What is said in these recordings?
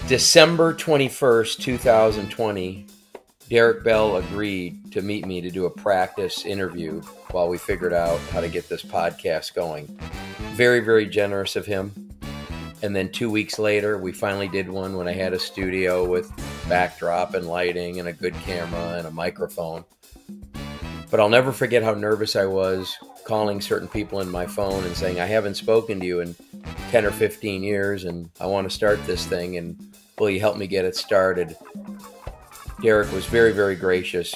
December 21st, 2020, Derek Bell agreed to meet me to do a practice interview while we figured out how to get this podcast going. Very, very generous of him. And then 2 weeks later, we finally did one when I had a studio with backdrop and lighting and a good camera and a microphone. But I'll never forget how nervous I was calling certain people in my phone and saying, I haven't spoken to you in 10 or 15 years and I want to start this thing, and will you help me get it started? Derek was very, very gracious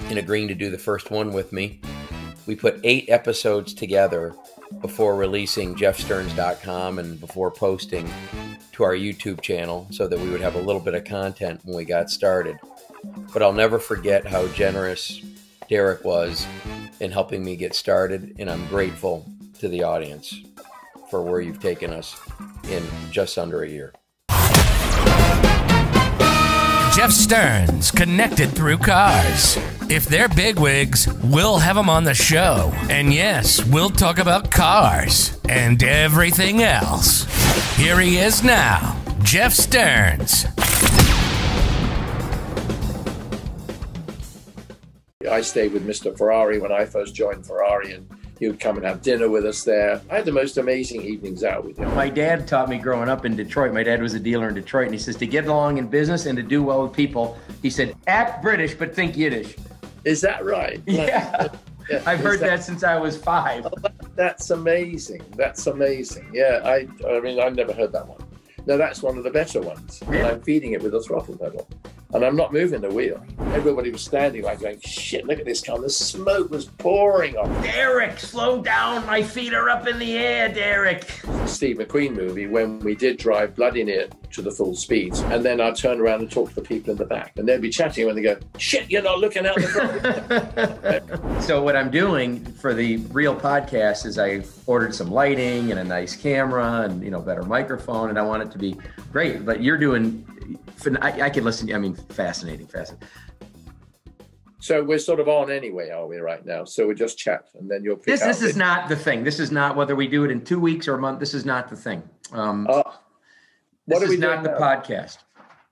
in agreeing to do the first one with me. We put 8 episodes together before releasing jeffstearns.com and before posting to our YouTube channel so that we would have a little bit of content when we got started. But I'll never forget how generous Derek was in helping me get started, and I'm grateful to the audience for where you've taken us in just under a year. Jeff Stearns, connected through cars. If they're bigwigs, we'll have them on the show. And yes, we'll talk about cars and everything else. Here he is now, Jeff Stearns. I stayed with Mr. Ferrari when I first joined Ferrari, and he would come and have dinner with us there. I had the most amazing evenings out with him. My dad taught me growing up in Detroit. My dad was a dealer in Detroit, and he says to get along in business and to do well with people, he said, act British, but think Yiddish. Is that right? Yeah. I've heard that since I was 5. Oh, that's amazing. That's amazing. Yeah, I mean, I've never heard that one. No, that's one of the better ones. Yeah. And I'm feeding it with a throttle pedal. And I'm not moving the wheel. Everybody was standing like going, shit, look at this car. The smoke was pouring off. Derek, slow down. My feet are up in the air, Derek. Steve McQueen movie, when we did drive bloody near to the full speeds, and then I'd turn around and talk to the people in the back, and they'd be chatting when they go, shit, you're not looking out the front. So what I'm doing for the real podcast is I ordered some lighting and a nice camera and, better microphone, and I want it to be great. But you're doing... I can listen to you. I mean, fascinating. So we're sort of on anyway, are we, right now? So we just chat, and then you'll pick This is not the thing. This is not whether we do it in 2 weeks or a month. This is not the thing. What this are we is not the now? podcast.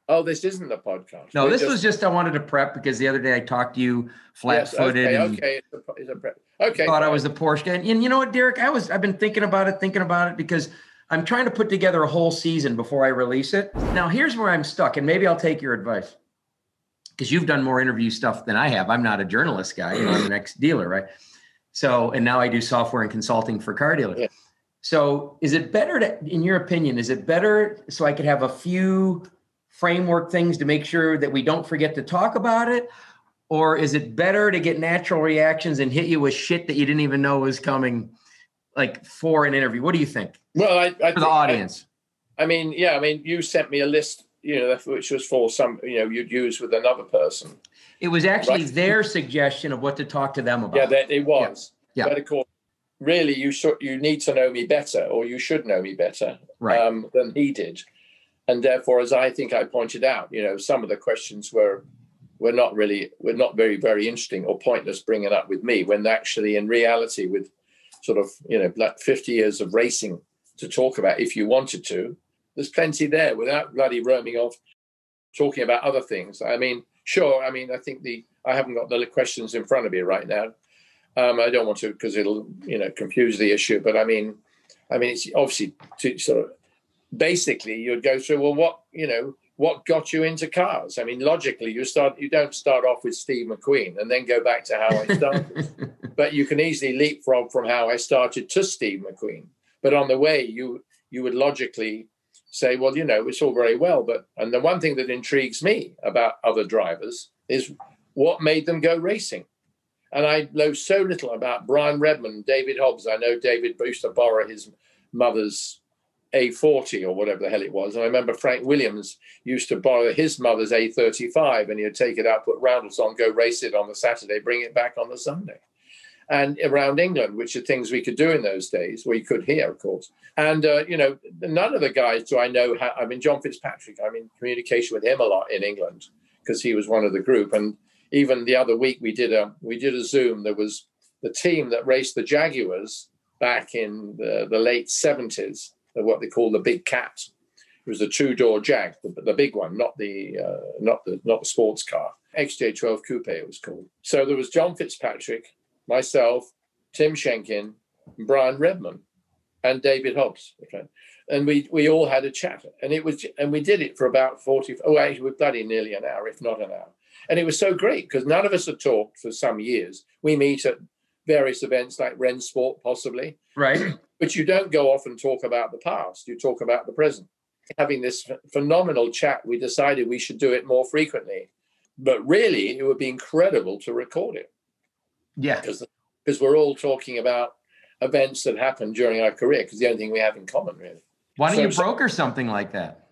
Oh, this isn't the podcast. No, this was just I wanted to prep because the other day I talked to you flat-footed. Yes, and okay. It's a prep. Okay. Thought I was the Porsche guy. And you know what, Derek? I've been thinking about it because I'm trying to put together a whole season before I release it. Now, here's where I'm stuck, and maybe I'll take your advice because you've done more interview stuff than I have. I'm not a journalist guy. I'm an ex-dealer, right? So, and now I do software and consulting for car dealers. Yeah. So is it better in your opinion, is it better so I could have a few framework things to make sure that we don't forget to talk about it? Or is it better to get natural reactions and hit you with shit that you didn't even know was coming, like for an interview? What do you think? Well, for the audience. I mean, you sent me a list, which was for some, you'd use with another person. It was actually their suggestion of what to talk to them about. Yeah, it was. Yeah. But of course, really, you need to know me better, or you should know me better than he did. And therefore, as I think I pointed out, some of the questions were not very, very interesting or pointless bringing up with me, when actually in reality, with sort of, like 50 years of racing to talk about, if you wanted to, there's plenty there without bloody roaming off talking about other things. I mean, sure. I mean, I think I haven't got the questions in front of me right now. I don't want to, because it'll, confuse the issue. But I mean, it's obviously to sort of basically you'd go through, well, what got you into cars? I mean, logically, you don't start off with Steve McQueen and then go back to how I started. But you can easily leapfrog from how I started to Steve McQueen. But on the way, you would logically say, well, it's all very well. And the one thing that intrigues me about other drivers is what made them go racing. And I know so little about Brian Redman, David Hobbs. I know David used to borrow his mother's A40 or whatever the hell it was. And I remember Frank Williams used to borrow his mother's A35, and he'd take it out, put roundels on, go race it on the Saturday, bring it back on the Sunday. And around England, which are things we could do in those days, well, you could here, of course. And, none of the guys do I know. John Fitzpatrick, I'm in communication with him a lot in England because he was one of the group. And even the other week we did a Zoom. There was the team that raced the Jaguars back in the late 70s, what they call the Big Cat. It was a 2-door Jag, the big one, not the sports car. XJ12 Coupe it was called. So there was John Fitzpatrick, myself, Tim Schenkin, Brian Redman, and David Hobbs. Okay. And we all had a chat, and we did it for about actually we're bloody nearly an hour, if not an hour. And it was so great because none of us had talked for some years. We meet at various events like Ren Sport, possibly. Right. But you don't go off and talk about the past. You talk about the present. Having this phenomenal chat, we decided we should do it more frequently. But really, it would be incredible to record it. Yeah. Because we're all talking about events that happened during our career, because the only thing we have in common, really. Why don't you broker something like that?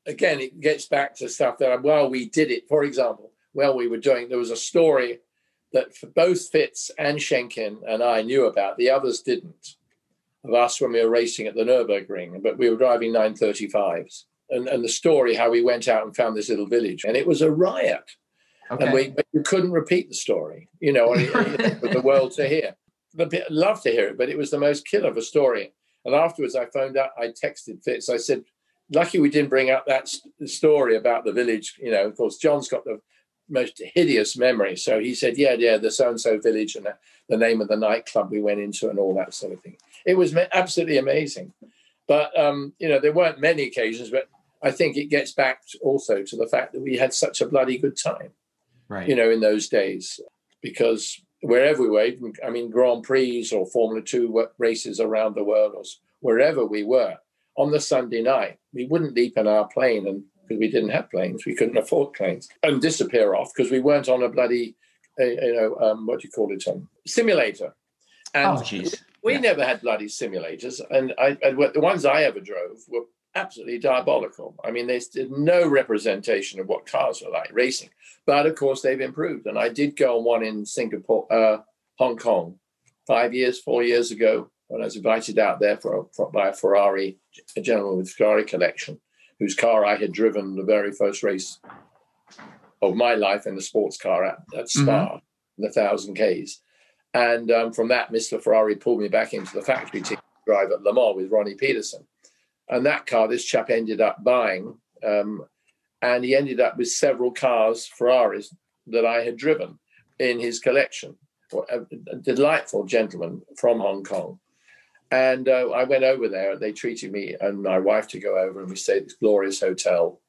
Again, it gets back to stuff that, we did it. For example, there was a story that both Fitz and Schenkin and I knew about, the others didn't, of us when we were racing at the Nürburgring, but we were driving 935s. And the story, how we went out and found this little village, and it was a riot. Okay. And we couldn't repeat the story, for the world to hear. I'd love to hear it, but it was the most killer of a story. And afterwards, I found out, I texted Fitz. I said, lucky we didn't bring up that story about the village. Of course, John's got the most hideous memory. So he said, yeah, the so-and-so village and the name of the nightclub we went into and all that sort of thing. It was absolutely amazing. But, there weren't many occasions, but I think it gets back also to the fact that we had such a bloody good time, right? In those days, because wherever we were, Grand Prix or Formula 2 races around the world, or wherever we were, on the Sunday night, we wouldn't leap in our plane, and because we didn't have planes, we couldn't afford planes, and disappear off because we weren't on a bloody, simulator. And we never had bloody simulators, and the ones I ever drove were absolutely diabolical. There's no representation of what cars are like racing, but of course they've improved. And I did go on one in Singapore, Hong Kong, 4 years ago, when I was invited out there by a Ferrari, a gentleman with Ferrari collection, whose car I had driven the very first race of my life in the sports car at Spa, in the 1,000 Ks. And from that, Mr. Ferrari pulled me back into the factory team to drive at Le Mans with Ronnie Peterson. And that car, this chap ended up buying, and he ended up with several cars, Ferraris, that I had driven in his collection. A delightful gentleman from Hong Kong. And I went over there, they treated me and my wife to go over, and we stayed at this glorious hotel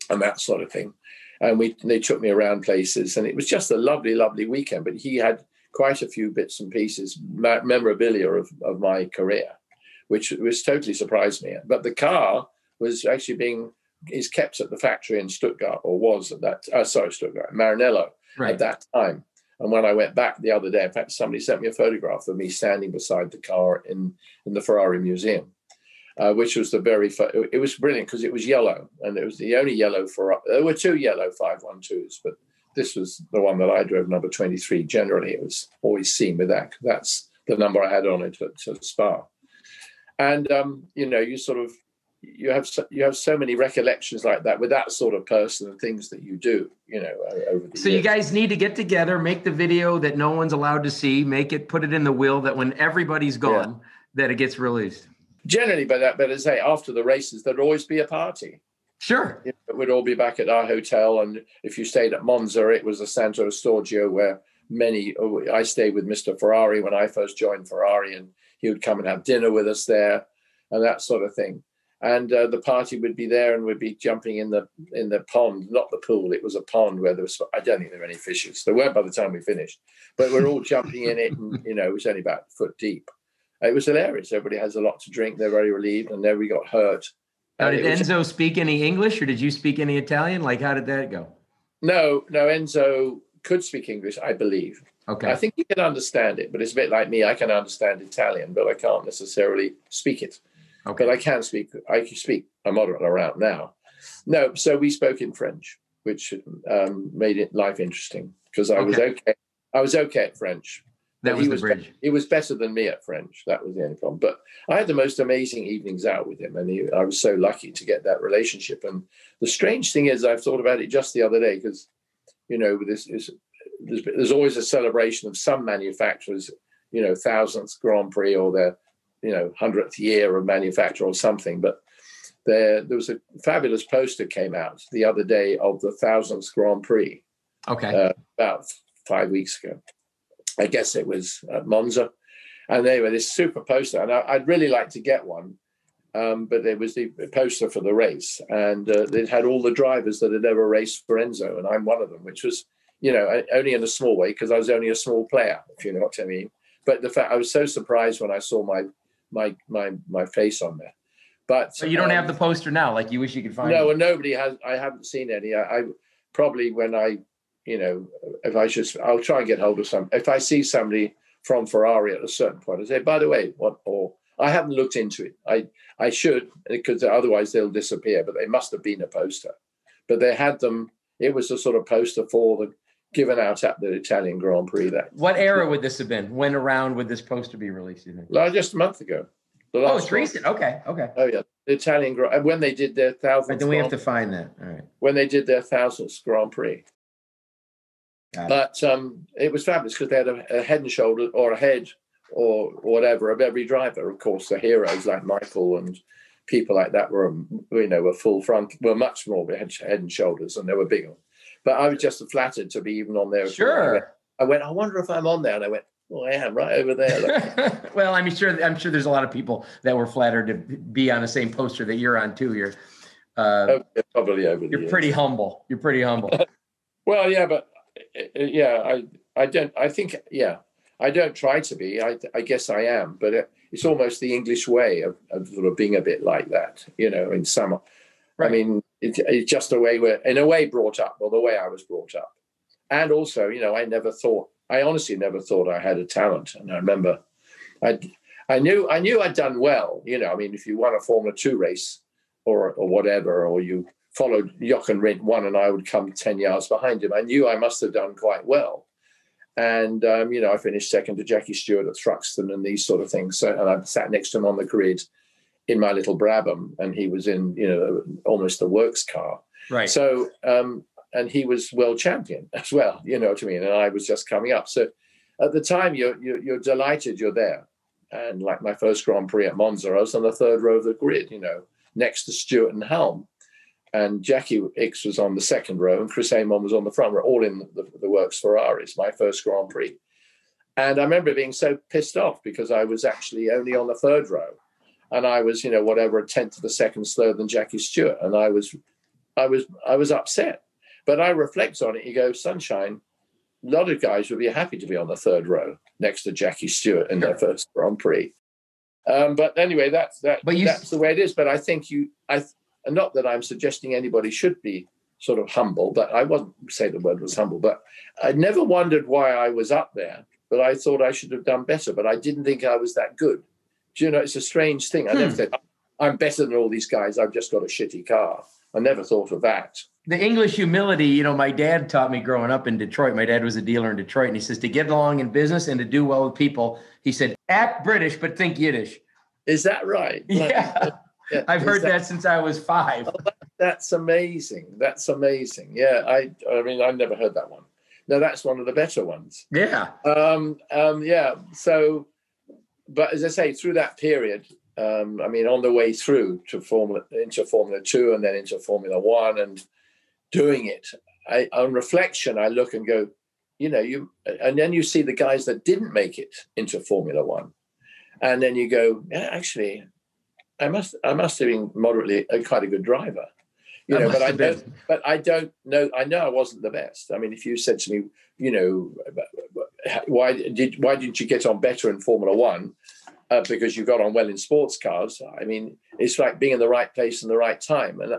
and that sort of thing. And they took me around places, and it was just a lovely, lovely weekend. But he had quite a few bits and pieces, memorabilia of my career, which totally surprised me. But the car was actually is kept at the factory in Stuttgart, or was at that, Stuttgart, Maranello, right, at that time. And when I went back the other day, in fact, somebody sent me a photograph of me standing beside the car in the Ferrari Museum, which was it was brilliant because it was yellow, and it was the only yellow Ferrari. There were 2 yellow 512s, but this was the one that I drove, number 23. Generally, it was always seen with that. That's the number I had on it at Spa. And, you have so many recollections like that with that sort of person and things that you do, over the years. You guys need to get together, make the video that no one's allowed to see, put it in the will that when everybody's gone, that it gets released. Generally, but as I say, after the races, there'd always be a party. Sure. We'd all be back at our hotel. And if you stayed at Monza, it was the Santo Storgio where I stayed with Mr. Ferrari when I first joined Ferrari, and he would come and have dinner with us there and that sort of thing. And the party would be there, and we'd be jumping in the pond, not the pool. It was a pond where I don't think there were any fishes. There weren't by the time we finished, but we're all jumping in it, and it was only about a foot deep. It was hilarious. Everybody has a lot to drink. They're very relieved, and nobody got hurt. Now, did Enzo speak any English, or did you speak any Italian? How did that go? No, Enzo could speak English, I believe. Okay. I think he can understand it, but it's a bit like me. I can understand Italian, but I can't necessarily speak it. Okay. But I can speak a moderate amount now. No, so we spoke in French, which made life interesting because I was okay. I was okay at French. That was the bridge. He was better than me at French. That was the only problem. But I had the most amazing evenings out with him, and I was so lucky to get that relationship. And the strange thing is, I've thought about it just the other day because, there's always a celebration of some manufacturers, 1000th Grand Prix or their 100th year of manufacture or something. But there was a fabulous poster came out the other day of the 1000th Grand Prix. Okay. About 5 weeks ago. I guess it was at Monza. And they were this super poster. And I'd really like to get one. But there was the poster for the race. And it had all the drivers that had ever raced for Enzo. And I'm one of them, which was, you know, only in a small way because I was only a small player, if you know what I mean. But the fact I was so surprised when I saw my face on there. But so you don't have the poster now, like you wish you could find No, it. and nobody has. I haven't seen any. I probably when I, you know, I'll try and get hold of some. If I see somebody from Ferrari at a certain point, I say, by the way, what? Or I haven't looked into it. I should, because otherwise they'll disappear. But they must have been a poster. But they had them. It was a sort of poster for the given out at the Italian Grand Prix. What era would this have been? When around would this poster be released? You think? Just a month ago. Oh, it's recent. Okay. Oh yeah, the Italian when they did their 1000th. Right, then we have to find that. All right. When they did their 1000th Grand Prix. But it was fabulous because they had a head and shoulder or a head or whatever of every driver. Of course, the heroes like Michael and people like that were full front, were much more head and shoulders, and they were bigger. But I was just flattered to be even on there. Sure. I went, I wonder if I'm on there, and I went, well, I am right over there. Well, I'm sure there's a lot of people that were flattered to be on the same poster that you're on too. You're probably over. You're pretty humble. You're pretty humble. Well, yeah, but yeah, I don't. I think I don't try to be. I guess I am, but it's almost the English way of sort of being a bit like that, you know. In some, right. I mean, it's just a way we're in a way brought up, or the way I was brought up, and also, you know, I honestly never thought I had a talent. And I remember I knew I'd done well. You know, I mean, if you won a Formula 2 race or whatever, or you followed Jochen Rindt won and I would come 10 yards behind him, I knew I must have done quite well. And, you know, I finished second to Jackie Stewart at Thruxton and these sort of things. So, and I sat next to him on the grid in my little Brabham, and he was in, you know, almost the works car. Right. So, and he was world champion as well, you know what I mean? And I was just coming up. So at the time, you're delighted you're there. And like my first Grand Prix at Monza, I was on the third row of the grid, you know, next to Stewart and Helm. And Jackie X was on the second row and Chris Amon was on the front row, all in the works Ferraris, my first Grand Prix. And I remember being so pissed off because I was actually only on the third row. And I was, you know, whatever, a tenth of a second slower than Jackie Stewart. And I was upset. But I reflect on it. You go, sunshine, a lot of guys would be happy to be on the third row next to Jackie Stewart in their first Grand Prix. But anyway, that's the way it is. But I think not that I'm suggesting anybody should be sort of humble, but I wouldn't say the word was humble, but I never wondered why I was up there, but I thought I should have done better, but I didn't think I was that good. Do you know, it's a strange thing. I never said, I'm better than all these guys. I've just got a shitty car. I never thought of that. The English humility, you know, my dad taught me growing up in Detroit. My dad was a dealer in Detroit, and he says to get along in business and to do well with people, he said, act British, but think Yiddish. Is that right? Yeah. Yeah. I've heard that since I was 5. Oh, that's amazing. That's amazing. Yeah, I mean, I've never heard that one. No, that's one of the better ones. Yeah. Yeah. So, but as I say, through that period, I mean, on the way through to into Formula 2 and then into Formula 1 and doing it, on reflection, I look and go, you know, and then you see the guys that didn't make it into Formula 1, and then you go, yeah, actually, I must have been moderately quite a good driver, you know. But I don't know. I know I wasn't the best. I mean, if you said to me, you know, why didn't you get on better in Formula 1? Because you got on well in sports cars. I mean, it's like being in the right place in the right time. And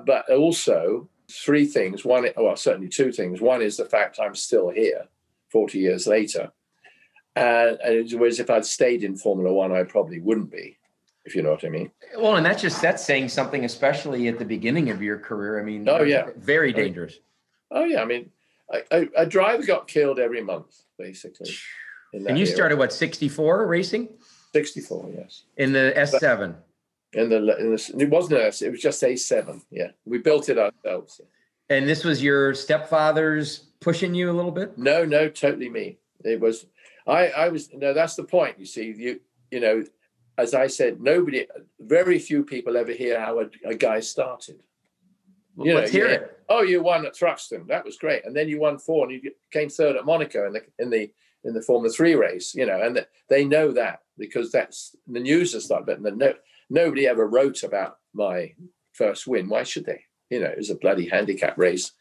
but also 3 things. One, well, certainly 2 things. One is the fact I'm still here 40 years later. And whereas if I'd stayed in Formula 1, I probably wouldn't be, if you know what I mean. Well, and that's saying something, especially at the beginning of your career. I mean, very dangerous. Oh, yeah. I mean, a driver got killed every month, basically. And you started, what, 64 racing? 64, yes. In the S7? It wasn't an S, it was just A7, yeah. We built it ourselves. Yeah. And this was your stepfather's pushing you a little bit? No, totally me. It was, that's the point, you see. You know, as I said, very few people ever hear how a guy started. Well, let's hear it. Oh, you won at Thruxton. That was great. And then you won 4 and you came 3rd at Monaco in the Formula 3 race, and they know that because that's the news has started. But nobody ever wrote about my first win. Why should they? It was a bloody handicap race,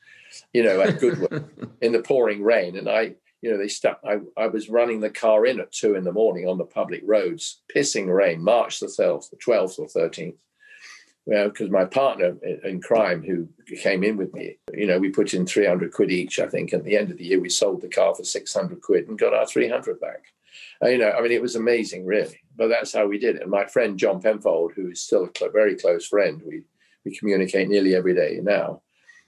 at Goodwood in the pouring rain. And I was running the car in at 2 a.m. on the public roads, pissing rain, March the 12th or 13th. Well, because my partner in crime who came in with me, we put in 300 quid each, I think. At the end of the year, we sold the car for 600 quid and got our 300 back. It was amazing, really. But that's how we did it. And my friend, John Penfold, who is still a very close friend, we communicate nearly every day now.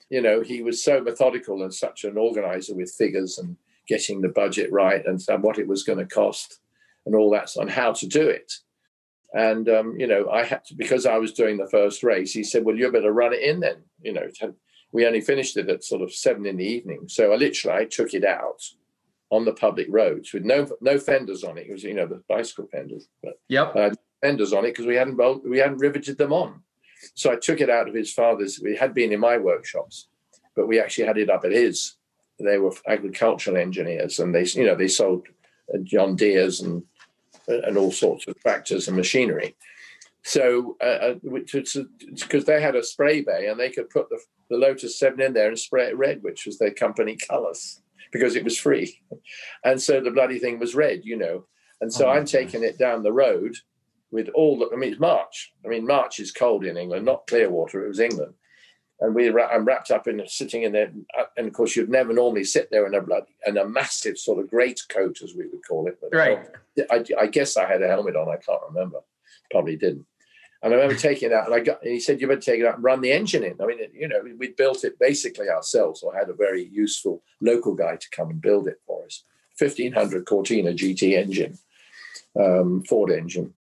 He was so methodical and such an organizer with figures and getting the budget right and what it was going to cost and all that on how to do it. And, I had to, because I was doing the first race, he said, well, you better run it in then. We only finished it at sort of 7 p.m. So I took it out on the public roads with no fenders on it. It was, the bicycle fenders. But yep. Fenders on it because we hadn't riveted them on. So I took it out of his father's. We had been in my workshops, but we actually had it up at his. They were agricultural engineers and they sold John Deere's and all sorts of tractors and machinery. So, because they had a spray bay and they could put the Lotus 7 in there and spray it red, which was their company colours, because it was free. And so the bloody thing was red, And so I'm taking it down the road with it's March. March is cold in England, not Clearwater, it was England. And I'm wrapped up sitting in there. And of course, you'd never normally sit there in a massive sort of greatcoat, as we would call it. But right. I guess I had a helmet on. I can't remember. Probably didn't. And I remember taking it out, and he said, you better take it out and run the engine in. We built it basically ourselves, or had a very useful local guy to come and build it for us. 1500 Cortina GT engine, Ford engine.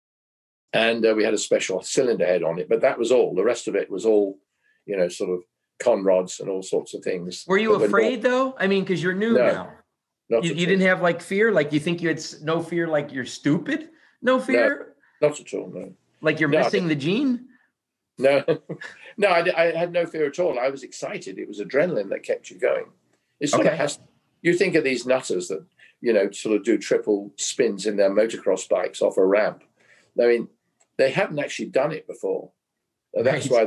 And we had a special cylinder head on it, but that was all. The rest of it was all, sort of conrods and all sorts of things. Were you afraid though? Because you're new now. You didn't have fear? You think you had no fear, you're stupid? No fear? No, not at all, no. You're missing the gene? No, no, I had no fear at all. I was excited. It was adrenaline that kept you going. It sort of you think of these nutters that, sort of do triple spins in their motocross bikes off a ramp. They haven't actually done it before. That's why,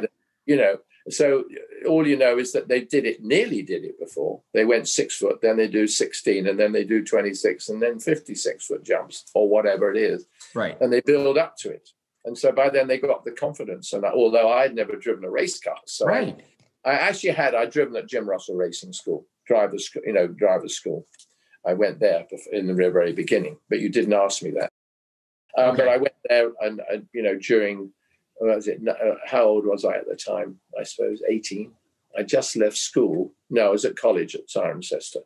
so all is that they nearly did it before. They went 6 foot, then they do 16, and then they do 26, and then 56-foot jumps, or whatever it is. Right. And they build up to it. And so by then they got the confidence. And although I'd never driven a race car, so right. I'd driven at Jim Russell Racing School, driver's school. I went there in the very beginning, but you didn't ask me that. But I went there and during, how old was I at the time? I suppose 18. I just left school. No, I was at college at Cirencester.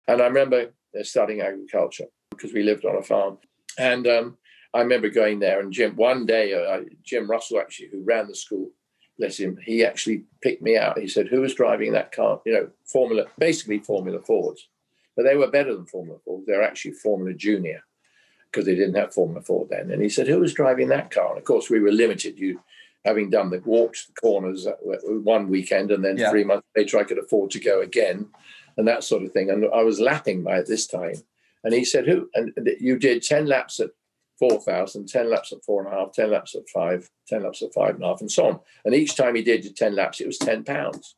And I remember studying agriculture because we lived on a farm. And I remember going there and one day, Jim Russell, actually, who ran the school, bless him, he actually picked me out. He said, who was driving that car? Formula Fords. But they were better than Formula Fords. They were actually Formula Junior, because they didn't have Formula Ford then. And he said, who was driving that car? And of course, we were limited. Having done the walks, the corners one weekend, and then 3 months later, I could afford to go again, and that sort of thing. And I was lapping by this time. And he said, who? And you did 10 laps at 4,000, 10 laps at 4.5, 10 laps at 5, 10 laps at 5.5, and so on. And each time he did 10 laps, it was £10.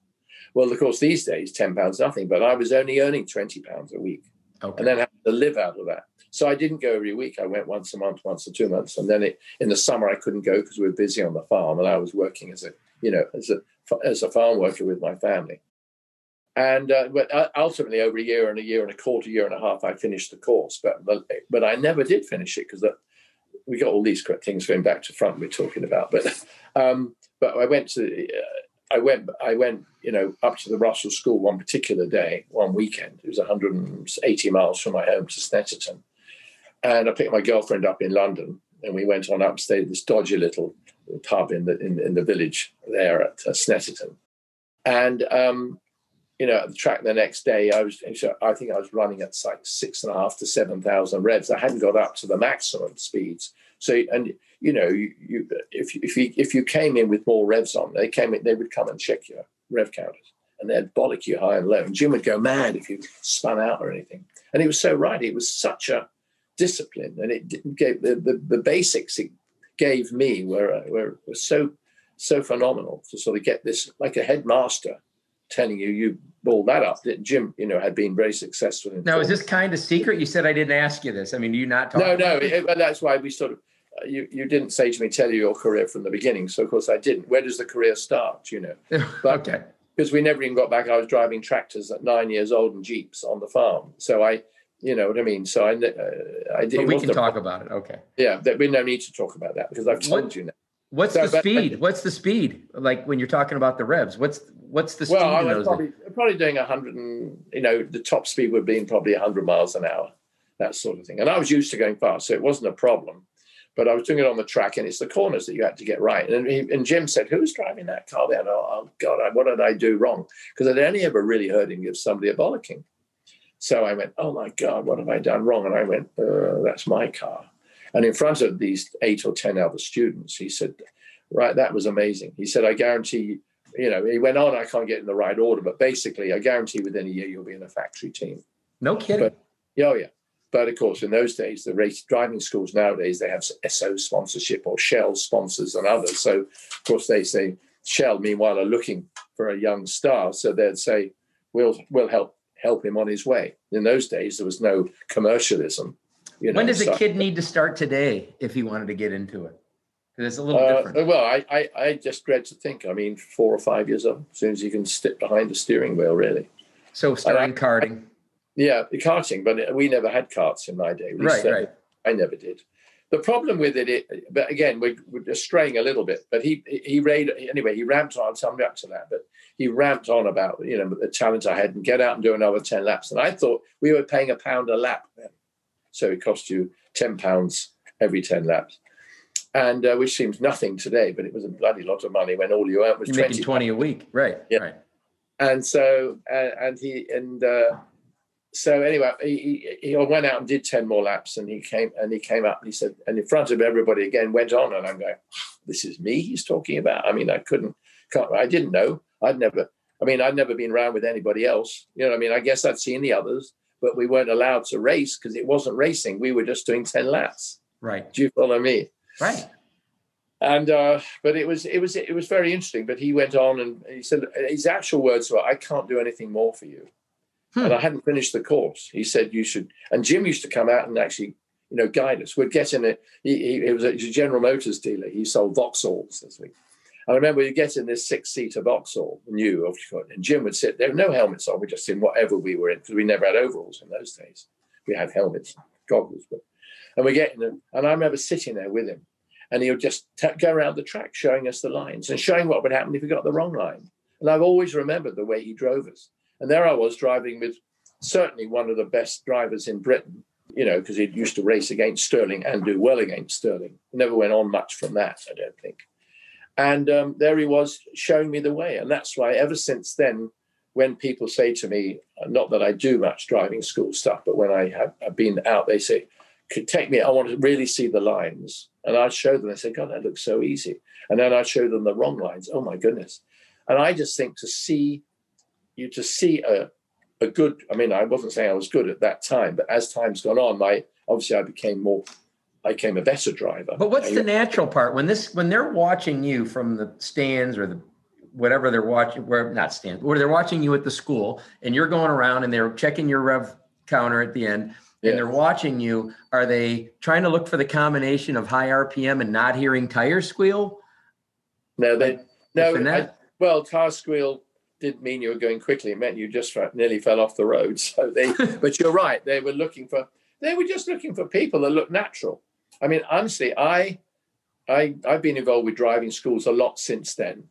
Well, of course, these days, £10 nothing, but I was only earning £20 a week. Okay. And then having to live out of that. So I didn't go every week. I went once a month, once or 2 months. And then in the summer, I couldn't go because we were busy on the farm. And I was working as a farm worker with my family. And but ultimately, over a year and a quarter, year and a half, I finished the course. But I never did finish it because we got all these things going back to front we're talking about. But I went to I went up to the Russell School one particular day, one weekend. It was 180 miles from my home to Snetterton. And I picked my girlfriend up in London, and we went on up, stayed at this dodgy little pub in the village there at Snetterton. And at the track the next day, I think I was running at like 6,500 to 7,000 revs. I hadn't got up to the maximum speeds, So, and if you came in with more revs on, they would come and check your rev counters, and they'd bollock you high and low. And Jim would go mad if you spun out or anything. And he was so right. It was such a discipline, and it gave the basics it gave me were so phenomenal to sort of get this, like a headmaster telling you balled that up. That Jim, had been very successful in. Now, is this kind of secret? You said I didn't ask you this. I mean, do you not talk? No. That's why we sort of. You didn't say to me, tell you your career from the beginning. So of course I didn't. Where does the career start? But, okay. Because we never even got back. I was driving tractors at 9 years old and Jeeps on the farm. So you know what I mean? So I did. But we can talk about it. Okay. Yeah, we no need to talk about that because I've told you now. What's the speed? What's the speed? Like when you're talking about the revs, what's the speed? Well, I was probably doing 100 and, the top speed would be probably 100 miles an hour, that sort of thing. And I was used to going fast, so it wasn't a problem. But I was doing it on the track, and it's the corners that you had to get right. And Jim said, "Who's driving that car there?" Oh God, what did I do wrong? Because I'd only ever really heard him give somebody a bollocking. So I went, "Oh my God, what have I done wrong?" And I went, "That's my car." And in front of these 8 or 10 other students, he said, "Right, that was amazing." He said, "I guarantee." He went on. I can't get in the right order, but basically, I guarantee within a year you'll be in a factory team. No kidding. Yeah. But of course, in those days, the race driving schools nowadays, they have SO sponsorship or Shell sponsors and others. So, of course, they say Shell, meanwhile, are looking for a young star. So they'd say, we'll help him on his way. In those days, there was no commercialism. When does a kid need to start today if he wanted to get into it? Because it's a little different. Well, I just dread to think. I mean, 4 or 5 years old, as soon as you can sit behind the steering wheel, really. So starting karting. Yeah, karting, but we never had karts in my day. Right. I never did. The problem with it, but again, we're just straying a little bit. But he ramped on. I'll come back to that. But he ramped on about the challenge I had and get out and do another 10 laps. And I thought we were paying £1 a lap then, so it cost you £10 every 10 laps, and which seems nothing today, but it was a bloody lot of money when all you earned was You're making 20 a week, right? Yeah. Right. And so So anyway, he went out and did 10 more laps, and he came up and he said, and in front of everybody again, went on, and I'm going, this is me he's talking about. I mean, I didn't know. I'd never been around with anybody else. I guess I'd seen the others, but we weren't allowed to race because it wasn't racing. We were just doing 10 laps. Right. Do you follow me? Right. And but it was very interesting. But he went on and he said his actual words were, "I can't do anything more for you." And I hadn't finished the course. He said, "You should." And Jim used to come out and actually, guide us. We'd get in it. He was a General Motors dealer. He sold Vauxhalls this week. And I remember we'd get in this 6-seater Vauxhall, new, and Jim would sit there, no helmets on. We're just in whatever we were in, because we never had overalls in those days. We had helmets, goggles, and we get in them. And I remember sitting there with him, and he would just go around the track showing us the lines and showing what would happen if we got the wrong line. And I've always remembered the way he drove us. And there I was driving with certainly one of the best drivers in Britain, because he used to race against Sterling and do well against Sterling. He never went on much from that, I don't think. And there he was showing me the way. And that's why ever since then, when people say to me, not that I do much driving school stuff, but when I have been out, they say, take me, I want to really see the lines. And I'd show them, they say, God, that looks so easy. And then I'd show them the wrong lines. Oh my goodness. And I just think to see a good, I wasn't saying I was good at that time, but as time's gone on, I became a better driver. But what's the natural part when they're watching you from the stands or whatever they're watching, where they're watching you at the school and you're going around and they're checking your rev counter at the end and they're watching you, are they trying to look for the combination of high RPM and not hearing tires squeal? Well, tire squeal didn't mean you were going quickly. It meant you just nearly fell off the road. So but you're right. They were just looking for people that look natural. Honestly, I've been involved with driving schools a lot since then.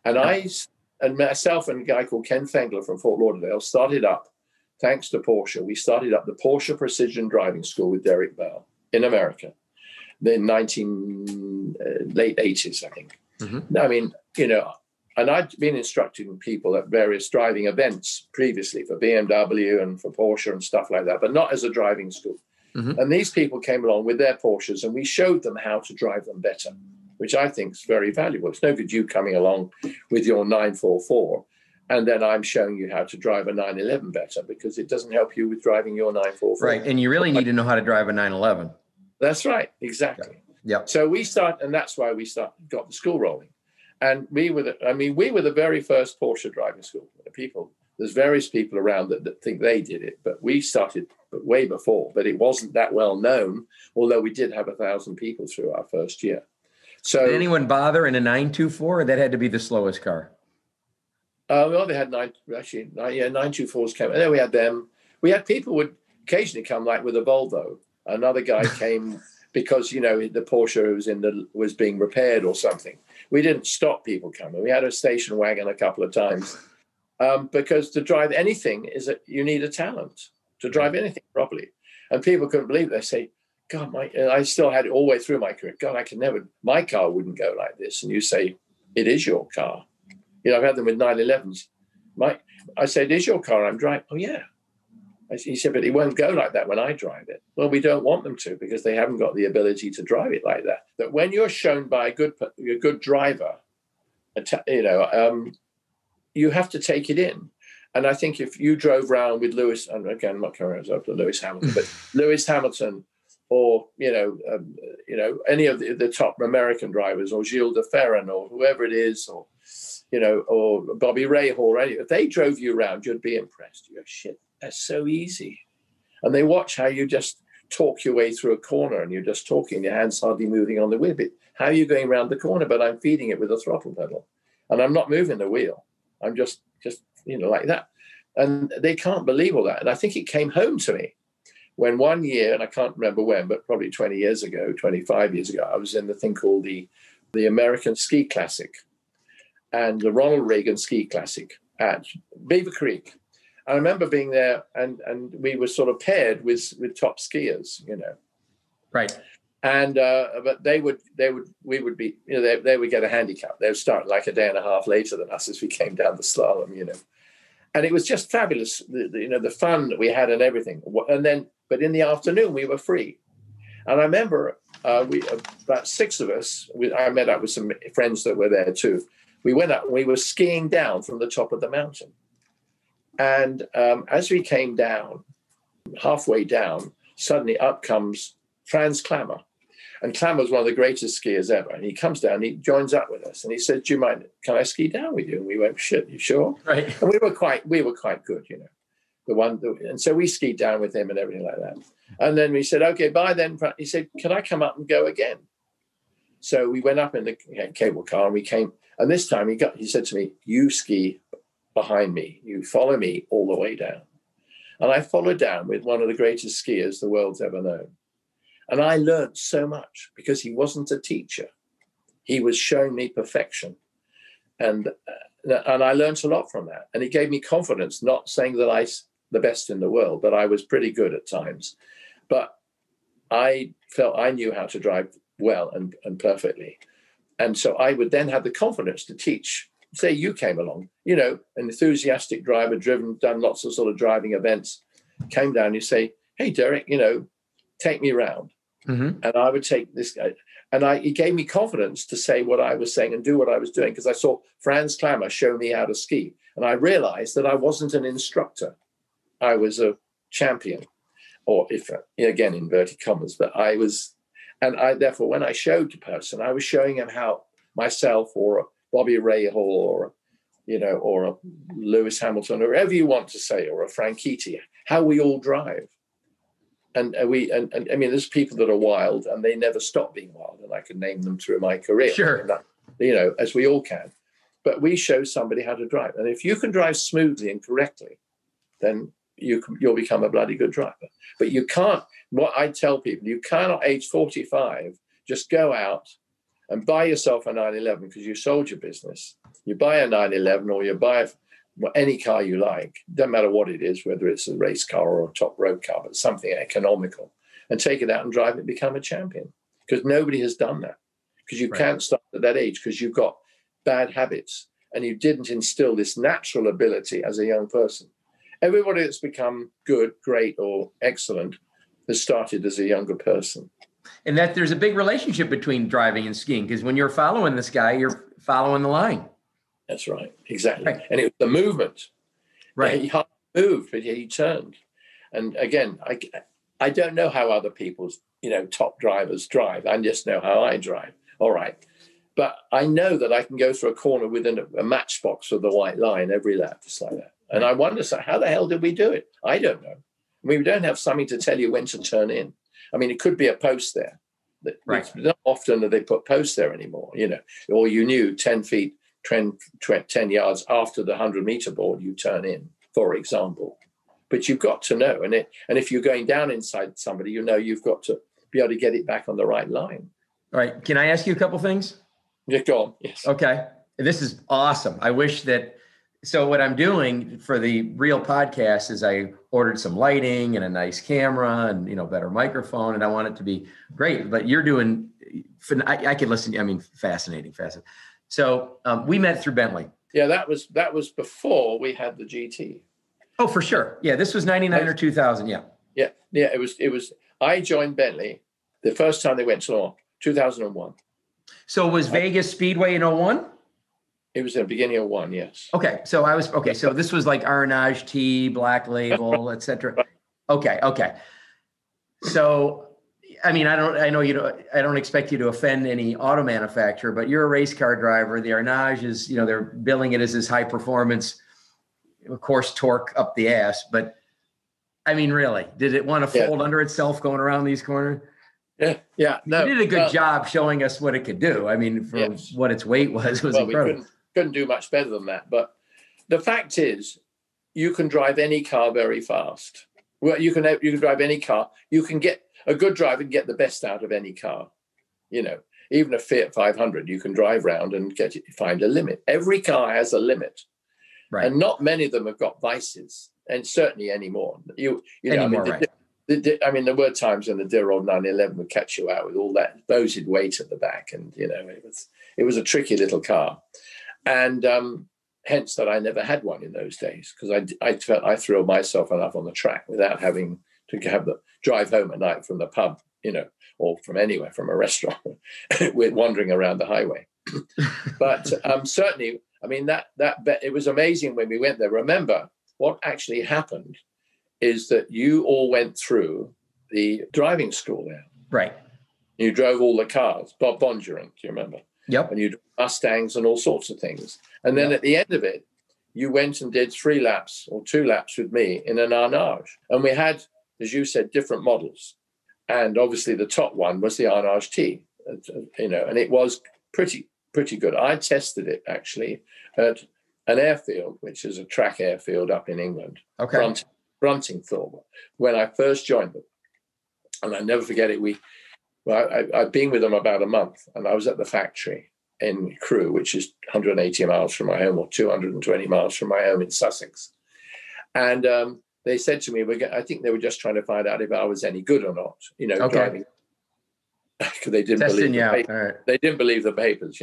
And myself and a guy called Ken Fengler from Fort Lauderdale started up, thanks to Porsche, we started up the Porsche Precision Driving School with Derek Bell in America, in late 80s, I think. Mm-hmm. And I'd been instructing people at various driving events previously for BMW and for Porsche and stuff like that, but not as a driving school. Mm-hmm. And these people came along with their Porsches, and we showed them how to drive them better, which I think is very valuable. It's no good you coming along with your 944, and then I'm showing you how to drive a 911 better, because it doesn't help you with driving your 944. Right, and you really need to know how to drive a 911. That's right, exactly. Yep. So and that's why we got the school rolling. And we were the very first Porsche driving school. There's various people around that think they did it, but we started way before. But it wasn't that well known, although we did have 1,000 people through our first year. So did anyone bother in a 924, or that had to be the slowest car? Well, they had 924s came. And then we had them. We had people would occasionally come, like with a Volvo. Another guy came because the Porsche was being repaired or something. We didn't stop people coming. We had a station wagon a couple of times, because to drive anything you need a talent to drive anything properly. And people couldn't believe it. They say, God, I still had it all the way through my career. God, my car wouldn't go like this. And you say, it is your car. I've had them with 911s. I said, it is your car I'm driving. Oh, yeah. He said, but it won't go like that when I drive it. Well, we don't want them to, because they haven't got the ability to drive it like that. But when you're shown by a good driver, you have to take it in. And I think if you drove around with Lewis, and again, I'm not coming up to Lewis Hamilton, but Lewis Hamilton, or any of the top American drivers, or Gilles de Ferran, or whoever it is, or Bobby Rahal, or any, if they drove you around, you'd be impressed. You go, shit, that's so easy. And they watch how you just talk your way through a corner, and you're just talking, your hands hardly moving on the wheel. But how are you going around the corner? But I'm feeding it with a throttle pedal, and I'm not moving the wheel. I'm just like that. And they can't believe all that. And I think it came home to me when one year, and I can't remember when, but probably 25 years ago, I was in the thing called the American Ski Classic and the Ronald Reagan Ski Classic at Beaver Creek. I remember being there, and we were sort of paired with top skiers, Right. And but we would be, they would get a handicap. They would start like a day and a half later than us as we came down the slalom, And it was just fabulous, the fun that we had and everything. But in the afternoon we were free. And I remember about 6 of us. I met up with some friends that were there too. We went up and we were skiing down from the top of the mountain. And as we came down, halfway down, suddenly up comes Franz Klammer. And Klammer's one of the greatest skiers ever. And he comes down, he joins up with us. And he said, do you mind, can I ski down with you? And we went, shit, you sure? Right. And we were quite good, and so we skied down with him and everything like that. And then we said, okay, bye then. He said, can I come up and go again? So we went up in the cable car and we came. And this time he said to me, you ski behind me. You follow me all the way down. And I followed down with one of the greatest skiers the world's ever known. And I learned so much because he wasn't a teacher. He was showing me perfection. And I learned a lot from that. And he gave me confidence, not saying that I the best in the world, but I was pretty good at times. But I felt I knew how to drive well and perfectly. And so I would then have the confidence to teach. Say you came along, an enthusiastic driver, done lots of sort of driving events, came down, you say, hey, Derek, take me around. Mm-hmm. And I would take this guy. And he gave me confidence to say what I was saying and do what I was doing, because I saw Franz Klammer show me how to ski. And I realized that I wasn't an instructor. I was a champion, or if, again, inverted commas, but I was. And therefore, when I showed the person, I was showing him how myself or a Bobby Rahal or a Lewis Hamilton, or whatever you want to say, or a Franchitti, how we all drive. And I mean, there's people that are wild and they never stop being wild, and I can name them through my career. Sure. As we all can. But we show somebody how to drive. And if you can drive smoothly and correctly, then you'll become a bloody good driver. But you can't, what I tell people, you cannot, age 45, just go out and buy yourself a 911 because you sold your business. You buy a 911 or you buy any car you like, doesn't matter what it is, whether it's a race car or a top road car, but something economical, and take it out and drive it, become a champion. Because nobody has done that. Because you can't start at that age because you've got bad habits and you didn't instill this natural ability as a young person. Everybody that's become good, great, or excellent that started as a younger person. And that there's a big relationship between driving and skiing, because when you're following this guy, you're following the line. That's right. Exactly. Right. And it was the movement. Right. He hardly moved, but he turned. And again, I don't know how other people's, top drivers drive. I just know how I drive. All right. But I know that I can go through a corner within a matchbox with the white line every lap, just like that. And I wonder, so how the hell did we do it? I don't know. We don't have something to tell you when to turn in. I mean, it could be a post there. Right. It's not often that they put posts there anymore, or you knew 10 feet, 10 yards after the 100-meter board, you turn in, for example. But you've got to know. And if you're going down inside somebody, you've got to be able to get it back on the right line. All right. Can I ask you a couple things? Yeah, go on. Yes. Okay. This is awesome. I wish that. So what I'm doing for the real podcast is I ordered some lighting and a nice camera and, better microphone, and I want it to be great. But you're doing, I could listen. I mean, fascinating. So we met through Bentley. Yeah, that was before we had the GT. Oh, for sure. Yeah, this was 99 or 2000. Yeah. Yeah. It was. I joined Bentley the first time they went to law, 2001. So was Vegas Speedway in 01? It was the beginning of 1, yes. Okay. So so this was like Arnage T, Black Label, et cetera. Okay. So, I mean, I don't expect you to offend any auto manufacturer, but you're a race car driver. The Arnage is, they're billing it as this high performance, of course, torque up the ass. But I mean, really, did it want to fold under itself going around these corners? Yeah. No, you did a good job showing us what it could do. I mean, for what its weight was incredible. We couldn't do much better than that. But the fact is, you can drive any car very fast. Well, you can drive any car. You can get a good driver and get the best out of any car. Even a Fiat 500, you can drive around and find a limit. Every car has a limit, right? And not many of them have got vices, and certainly anymore. There were times when the dear old 911 would catch you out with all that boated weight at the back, and it was a tricky little car, and hence that I never had one in those days, because I felt I threw myself enough on the track without having to have the drive home at night from the pub, or from anywhere, from a restaurant, with wandering around the highway. But certainly, I mean that it was amazing when we went there. Remember what actually happened is that you all went through the driving school there. Right. You drove all the cars, Bob Bondurant, do you remember? Yep. And you drove Mustangs and all sorts of things. And then at the end of it, you went and did 3 laps or 2 laps with me in an Arnage. And we had, as you said, different models. And obviously the top one was the Arnage T, and it was pretty good. I tested it actually at an airfield, which is a track airfield up in England. Okay. Bruntingthorpe, when I first joined them. And I'll never forget it. I've been with them about a month, and I was at the factory in Crewe, which is 180 miles from my home, or 220 miles from my home in Sussex. And they said to me, I think they were just trying to find out if I was any good or not, driving. Because they didn't believe the papers. Right. They didn't believe the papers,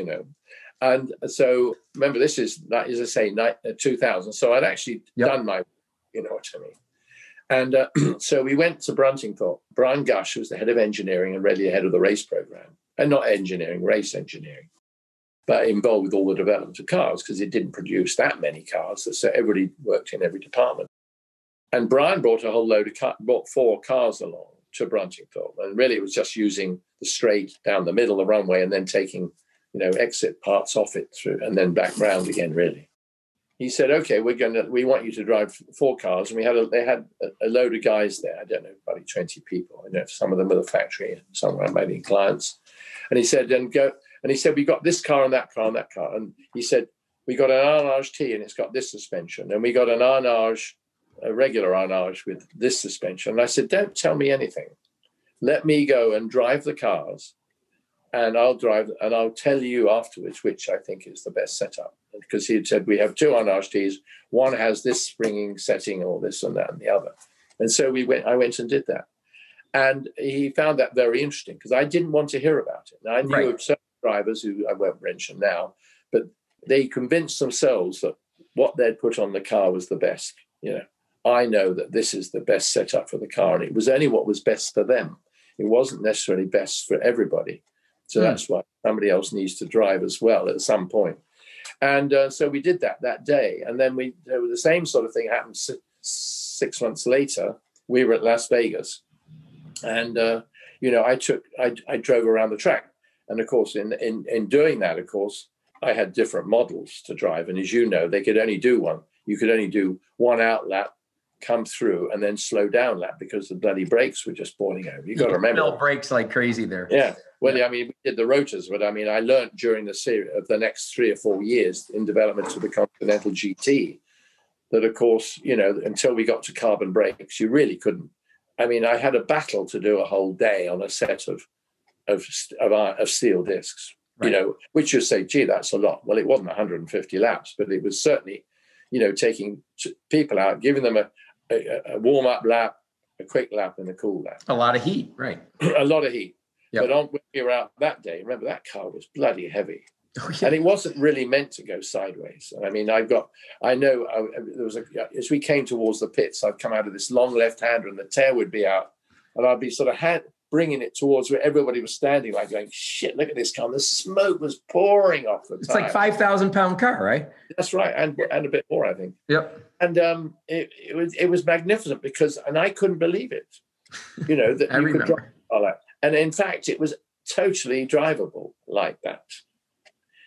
And so remember, that is, as I say, 2000. So I'd actually done my, you know what I mean. And so we went to Bruntingthorpe. Brian Gush was the head of engineering and really the head of the race program. And not engineering, race engineering. But involved with all the development of cars, because it didn't produce that many cars. So everybody worked in every department. And Brian brought a whole load of brought 4 cars along to Bruntingthorpe. And really it was just using the straight down the middle of the runway and then taking, exit parts off it through and then back round again, really. He said, okay, we want you to drive 4 cars. And they had a load of guys there. I don't know, probably 20 people. I know some of them were the factory and some were maybe clients. And he said, we got this car and that car and that car. And he said, we got an Arnage T and it's got this suspension. And we got an Arnage, a regular Arnage with this suspension. And I said, don't tell me anything. Let me go and drive the cars. And I'll tell you afterwards which I think is the best setup. Because he had said, we have 2 Arnage Ts. One has this springing setting or this and that and the other. And so I went and did that. And he found that very interesting because I didn't want to hear about it. Now, I knew of certain drivers who I won't mention now, but they convinced themselves that what they'd put on the car was the best, I know that this is the best setup for the car. And it was only what was best for them. It wasn't necessarily best for everybody. So that's why somebody else needs to drive as well at some point. And so we did that day. And then the same sort of thing happened 6 months later. We were at Las Vegas. And, I drove around the track. And, of course, in doing that, of course, I had different models to drive. And as you know, they could only do one. You could only do one out lap, come through, and then slow down lap because the bloody brakes were just boiling over. You got to remember. No brakes like crazy there. Yeah. Well, yeah. I mean, we did the rotors, but I mean, I learned during the series of the next 3 or 4 years in development of the Continental GT that, of course, until we got to carbon brakes, you really couldn't. I mean, I had a battle to do a whole day on a set of steel discs, right. Which you say, gee, that's a lot. Well, it wasn't 150 laps, but it was certainly, taking people out, giving them a warm-up lap, a quick lap, and a cool lap. A lot of heat, right? A lot of heat. Yep. But when we were out that day, remember that car was bloody heavy. Oh, yeah. And it wasn't really meant to go sideways. I mean, as we came towards the pits, I'd come out of this long left-hander and the tail would be out. And I'd be sort of bringing it towards where everybody was standing, like going, shit, look at this car. And the smoke was pouring off the tire. It's like 5,000-pound car, right? That's right. And a bit more, I think. Yep. And it was magnificent and I couldn't believe it, that you could drive all that. And in fact, it was totally drivable like that.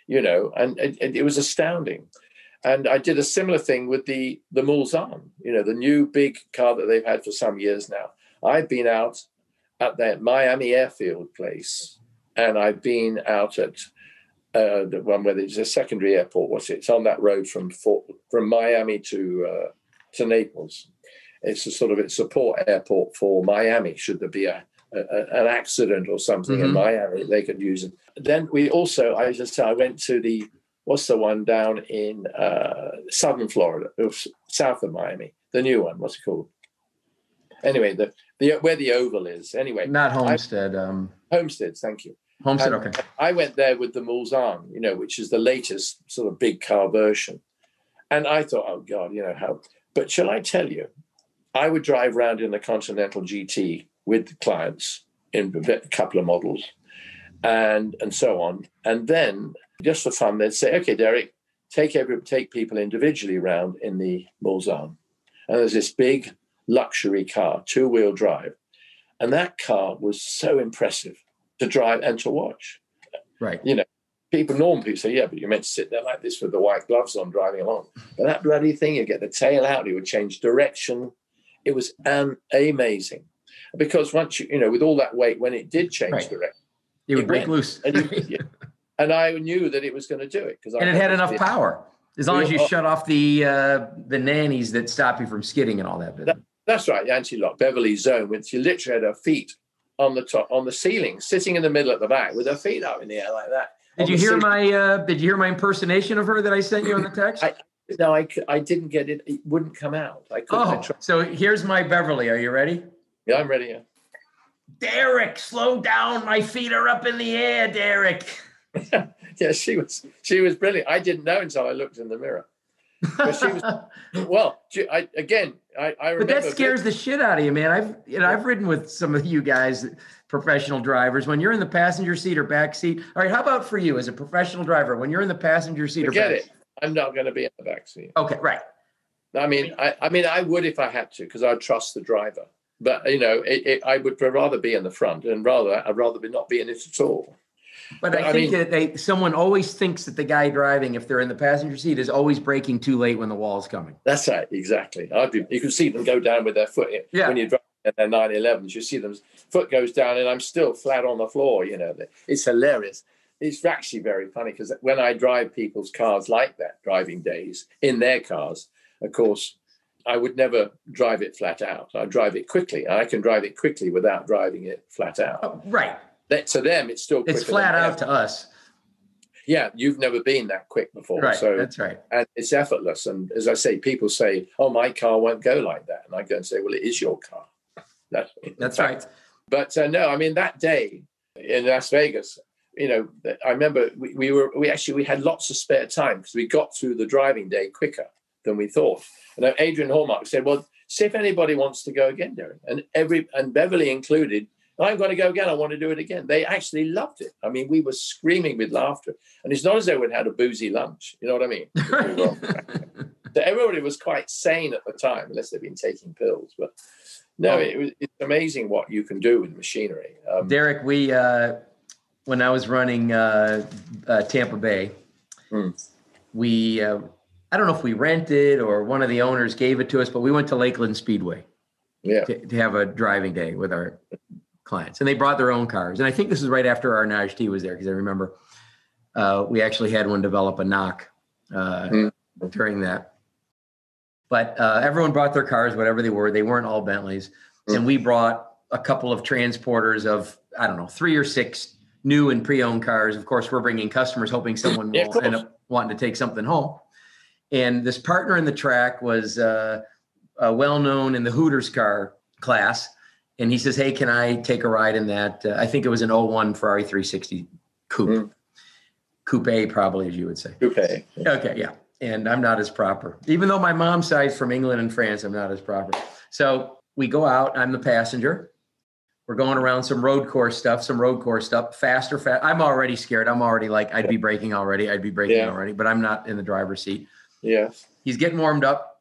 And it was astounding. And I did a similar thing with the Mulsanne, the new big car that they've had for some years now. I've been out at that Miami Airfield place, and I've been out at the one where there's a secondary airport. It's on that road from Miami to Naples. It's a port airport for Miami. Should there be an accident or something in Miami, they could use it. Then I went to what's the one down in southern Florida, south of Miami, the new one, what's it called? Anyway, where the oval is. Anyway. Not Homestead. Homestead, thank you. Homestead, and okay. I went there with the Mulsanne, which is the latest sort of big car version. And I thought, oh God, how, but shall I tell you, I would drive around in the Continental GT with the clients in a couple of models and so on. And then just for fun, they'd say, okay, Derek, take people individually around in the Mulsanne. And there's this big luxury car, 2-wheel drive. And that car was so impressive to drive and to watch. Right. Normal people say, yeah, but you're meant to sit there like this with the white gloves on driving along. But that bloody thing, you get the tail out, it would change direction. It was amazing. Because once with all that weight, when it did change direction, it would break loose. And I knew that it was going to do it because it had enough power. As long as you shut off the nannies that stop you from skidding and all that. That's right, anti-lock Beverly zone, which you literally had her feet on the top, on the ceiling, sitting in the middle at the back with her feet up in the air like that. Did you hear my impersonation of her that I sent you on the text? No, I didn't get it. It wouldn't come out. I couldn't. So here's my Beverly. Are you ready? Yeah, I'm ready. Yeah. Derek, slow down. My feet are up in the air, Derek. Yeah, she was brilliant. I didn't know until I looked in the mirror. But she was I remember. But that scares the shit out of you, man. I've ridden with some of you guys, professional drivers. When you're in the passenger seat or back seat. All right, how about for you as a professional driver? When you're in the passional seat or back seat? I'm not going to be in the back seat. Okay, right. I mean, I would if I had to, because I trust the driver. But I would rather be in the front, and I'd rather not be in it at all. But I think that someone always thinks that the guy driving, if they're in the passenger seat, is always braking too late when the wall's coming. That's right, exactly. You can see them go down with their foot when you're driving in their 911s. You see them foot goes down, and I'm still flat on the floor. It's hilarious. It's actually very funny because when I drive people's cars like that, driving days in their cars, of course, I would never drive it flat out. I drive it quickly. I can drive it quickly without driving it flat out. Oh, right. To them, it's still quicker. It's flat out to us. Yeah, you've never been that quick before. Right, so that's right. And it's effortless. And as I say, people say, oh, my car won't go like that. And I go and say, well, it is your car. That's right. But no, I mean, that day in Las Vegas, I remember we had lots of spare time because we got through the driving day quicker than we thought. And Adrian Hallmark said, well, see if anybody wants to go again, Derek. And Beverly included, I've got to go again. I want to do it again. They actually loved it. I mean, we were screaming with laughter. And it's not as though we'd had a boozy lunch. You know what I mean? So everybody was quite sane at the time, unless they've been taking pills. But no, it's amazing what you can do with machinery. Derek, when I was running Tampa Bay, we, I don't know if we rented or one of the owners gave it to us, but we went to Lakeland Speedway to have a driving day with our clients. And they brought their own cars. And I think this was right after Arnage T was there, because I remember we actually had one develop a knock during that. But everyone brought their cars, whatever they were. They weren't all Bentleys. And we brought a couple of transporters of, I don't know, 3 or 6 new and pre-owned cars. Of course, we're bringing customers, hoping someone will end up wanting to take something home. And this partner in the track was well-known in the Hooters car class. And he says, hey, can I take a ride in that? I think it was an 01 Ferrari 360 coupe. Coupe A, probably, as you would say. Coupe A. Yeah. Okay, yeah. And I'm not as proper. Even though my mom's side's from England and France, I'm not as proper. So we go out. I'm the passenger. We're going around some road course stuff, faster. I'm already scared. I'm already like, I'd be braking already. But I'm not in the driver's seat. Yes. He's getting warmed up.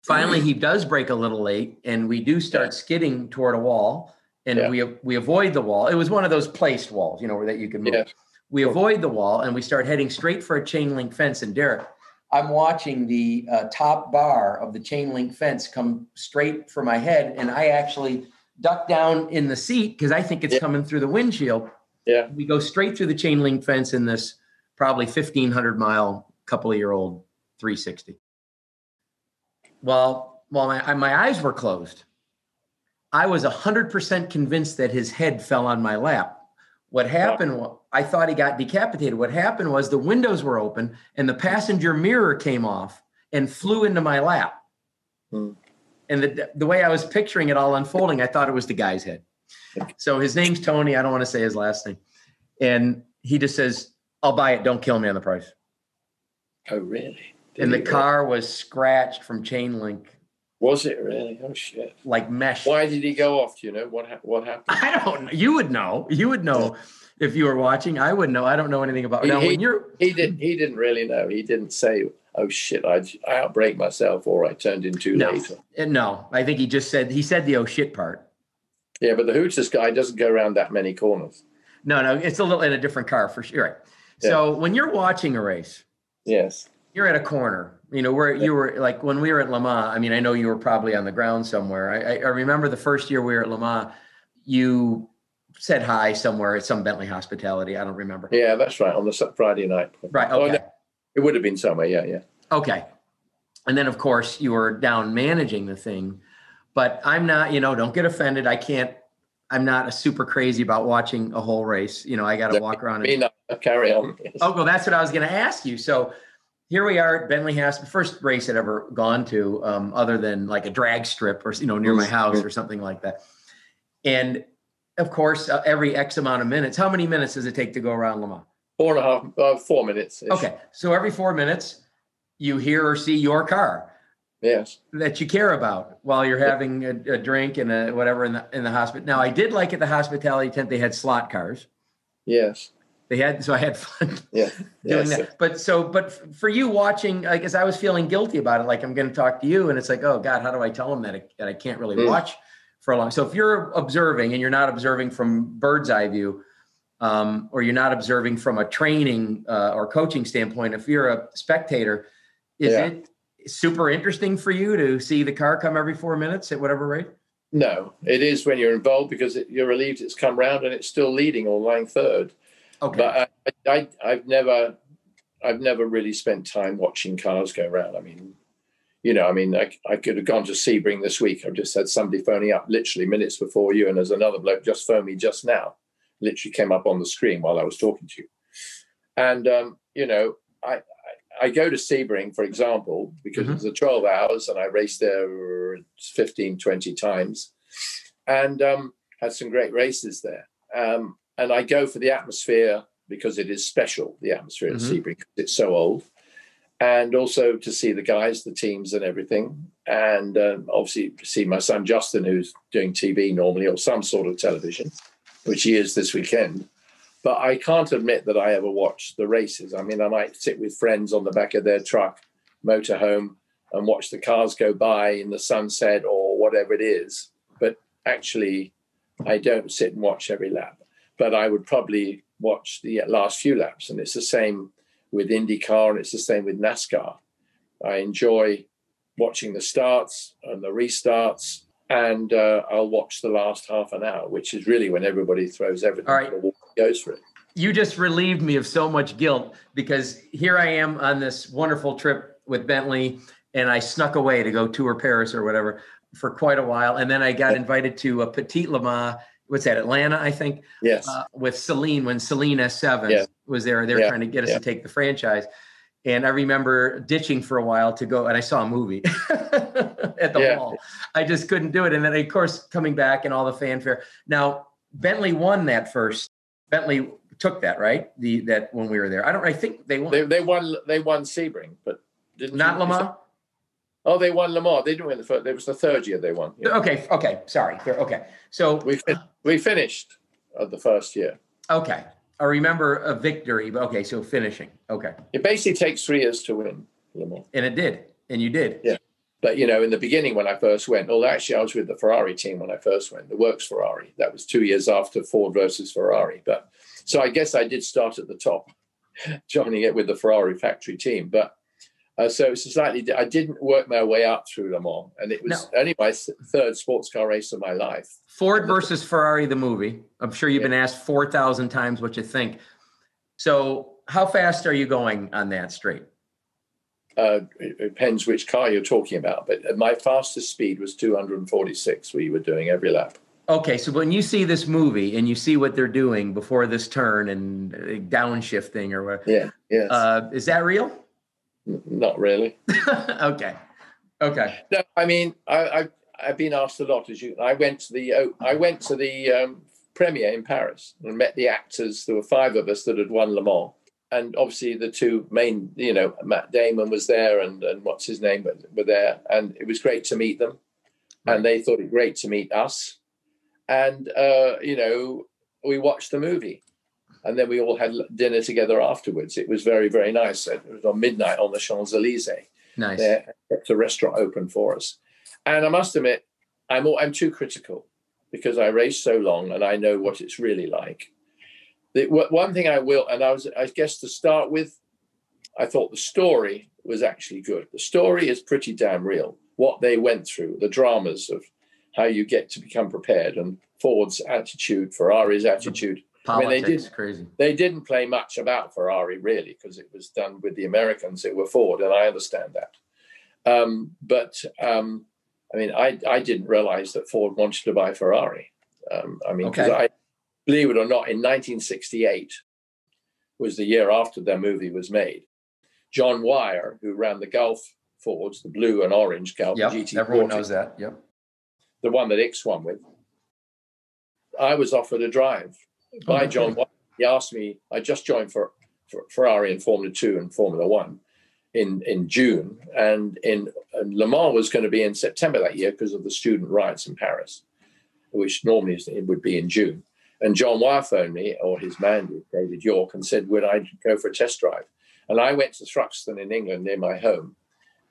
Finally, he does brake a little late, and we do start skidding toward a wall, and we avoid the wall. It was one of those placed walls, where that you can move. Yeah. We avoid the wall, and we start heading straight for a chain link fence. And Derek, I'm watching the top bar of the chain link fence come straight for my head, and I actually duck down in the seat because I think it's coming through the windshield. Yeah. We go straight through the chain link fence in this probably 1,500-mile, couple-of-year-old 360. While my eyes were closed, I was 100% convinced that his head fell on my lap. What happened, I thought he got decapitated. What happened was the windows were open and the passenger mirror came off and flew into my lap. And the way I was picturing it all unfolding, I thought it was the guy's head. So his name's Tony. I don't want to say his last name. And he just says, I'll buy it. Don't kill me on the price. Oh, really? And the car was scratched from chain link. Was it really? Oh, shit. Like mesh. Why did he go off? Do you know what happened? I don't know. You would know. You would know if you were watching. I would know. I don't know anything about it. He didn't really know. He didn't say, oh, shit, I outbraked myself or I turned in too late. No, I think he said the oh, shit part. Yeah, but the Hooters guy doesn't go around that many corners. No, it's a little in a different car for sure. Right. Yeah. So when you're watching a race. Yes. You're at a corner, where you were like when we were at Le Mans. I mean, I know you were probably on the ground somewhere. I remember the first year we were at Le Mans, you said hi somewhere at some Bentley hospitality. I don't remember. Yeah, that's right. On the Friday night. Right. Okay. Oh, no, it would have been somewhere. Yeah. Okay. And then, of course, you were down managing the thing. But I'm not, don't get offended. I'm not a super crazy about watching a whole race. I got to walk around. Carry on. Yes. Oh, well, that's what I was going to ask you. So here we are at Bentley House, first race I'd ever gone to, other than like a drag strip or, near my house or something like that. And of course, every X amount of minutes, how many minutes does it take to go around Le Mans? 4 minutes. Okay. So every 4 minutes you hear or see your car. Yes. That you care about while you're having a drink and whatever in the hospital. Now I did like at the hospitality tent, they had slot cars. Yes. So I had fun doing that. But for you watching, I guess I was feeling guilty about it. Like I'm going to talk to you and it's like, oh God, how do I tell them that I can't really watch for a long? So if you're observing and you're not observing from bird's eye view, or you're not observing from a training or coaching standpoint, if you're a spectator, is it super interesting for you to see the car come every 4 minutes at whatever rate? No, it is when you're involved because you're relieved it's come round and it's still leading or lying third. Okay. But I've never really spent time watching cars go around. I mean, I could have gone to Sebring this week. I've just had somebody phoning up literally minutes before you, and there's another bloke just phoned me just now. Literally came up on the screen while I was talking to you. And I go to Sebring, for example, because it's a 12 hours, and I raced there 15, 20 times, and had some great races there. And I go for the atmosphere because it is special, the atmosphere at Sebring, because it's so old. and also to see the guys, the teams and everything. And obviously see my son Justin, who's doing TV normally or some sort of television, which he is this weekend. But I can't admit that I ever watched the races. I mean, I might sit with friends on the back of their truck, motorhome, and watch the cars go by in the sunset or whatever it is. But actually, I don't sit and watch every lap. But I would probably watch the last few laps. And it's the same with IndyCar, and it's the same with NASCAR. I enjoy watching the starts and the restarts, and I'll watch the last half an hour, which is really when everybody throws everything All right. and goes for it. You just relieved me of so much guilt, because here I am on this wonderful trip with Bentley, and I snuck away to go tour Paris or whatever for quite a while. And then I got invited to a Petit Le Mans, what's that, Atlanta, I think? Yes. With Celine, when Celine S7 was there. They were trying to get us to take the franchise. And I remember ditching for a while to go, and I saw a movie at the mall. I just couldn't do it. And then, of course, coming back and all the fanfare. Now, Bentley won that first. Bentley took that, right? That when we were there. I think they won. They won Sebring, but didn't not Le Mans? Oh, they won Le Mans. They didn't win the first. It was the third year they won. Yeah. Okay. Sorry. Okay. So we finished the first year. Okay. I remember a victory, but okay, so finishing. Okay. It basically takes 3 years to win Le Mans. And it did. And you did. Yeah. But, in the beginning when I first went, actually I was with the Ferrari team when I first went, the Works Ferrari. That was 2 years after Ford versus Ferrari. But so I guess I did start at the top, joining it with the Ferrari factory team. But so it's slightly, I didn't work my way up through Le Mans. And it was only my third sports car race of my life. Ford versus Ferrari, the movie. I'm sure you've been asked 4,000 times what you think. So how fast are you going on that straight? It depends which car you're talking about. But my fastest speed was 246, we were doing every lap. Okay, so when you see this movie and you see what they're doing before this turn and downshifting or whatever, is that real? Not really. Okay. No, I mean, I've been asked a lot. I went to the premiere in Paris and met the actors. There were 5 of us that had won Le Mans, and obviously the 2 main, Matt Damon was there and what's his name were there, and it was great to meet them, and they thought it great to meet us, and we watched the movie. And then we all had dinner together afterwards. It was very, very nice. It was on midnight on the Champs-Élysées. Nice. They kept the restaurant open for us. And I must admit, I'm too critical because I raced so long and I know what it's really like. One thing I guess to start with, I thought the story was actually good. The story is pretty damn real. What they went through, the dramas of how you get to become prepared, and Ford's attitude, Ferrari's attitude. Politics, crazy. They didn't play much about Ferrari, really, because it was done with the Americans. It were Ford, and I understand that. I didn't realize that Ford wanted to buy Ferrari. Because believe it or not, in 1968 was the year after their movie was made. John Wyer, who ran the Gulf Fords, the blue and orange Gulf GT40. Everyone knows that. Yep. The one that X won with. I was offered a drive by John Wyer. He asked me, I just joined for Ferrari in Formula 2 and Formula 1 in June, and Le Mans was going to be in September that year because of the student riots in Paris, which normally it would be in June. And John Wyer phoned me, or his man, David York, and said, would I go for a test drive? And I went to Thruxton in England near my home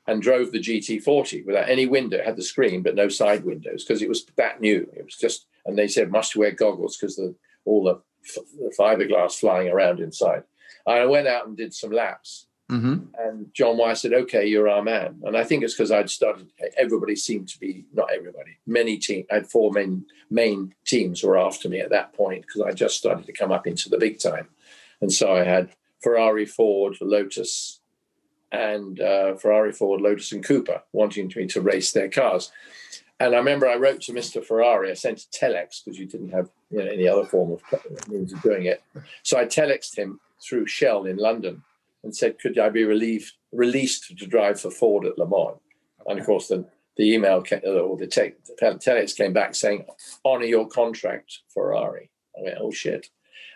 and drove the GT40 without any window. It had the screen, but no side windows because it was that new. It was just, and they said, must wear goggles because all the fiberglass flying around inside. I went out and did some laps. Mm-hmm. And John Wyer said, okay, you're our man. And I think it's because I'd started, everybody seemed to be, not everybody, many teams, I had 4 main teams were after me at that point because I just started to come up into the big time. And so I had Ferrari, Ford, Lotus, and Lotus and Cooper wanting me to race their cars. And I remember I wrote to Mr. Ferrari, I sent a telex because you didn't have any other form of means of doing it. So I telexed him through Shell in London and said, could I be released to drive for Ford at Le Mans? Okay. And of course, the email or the telex came back saying, honor your contract, Ferrari. I went, oh shit.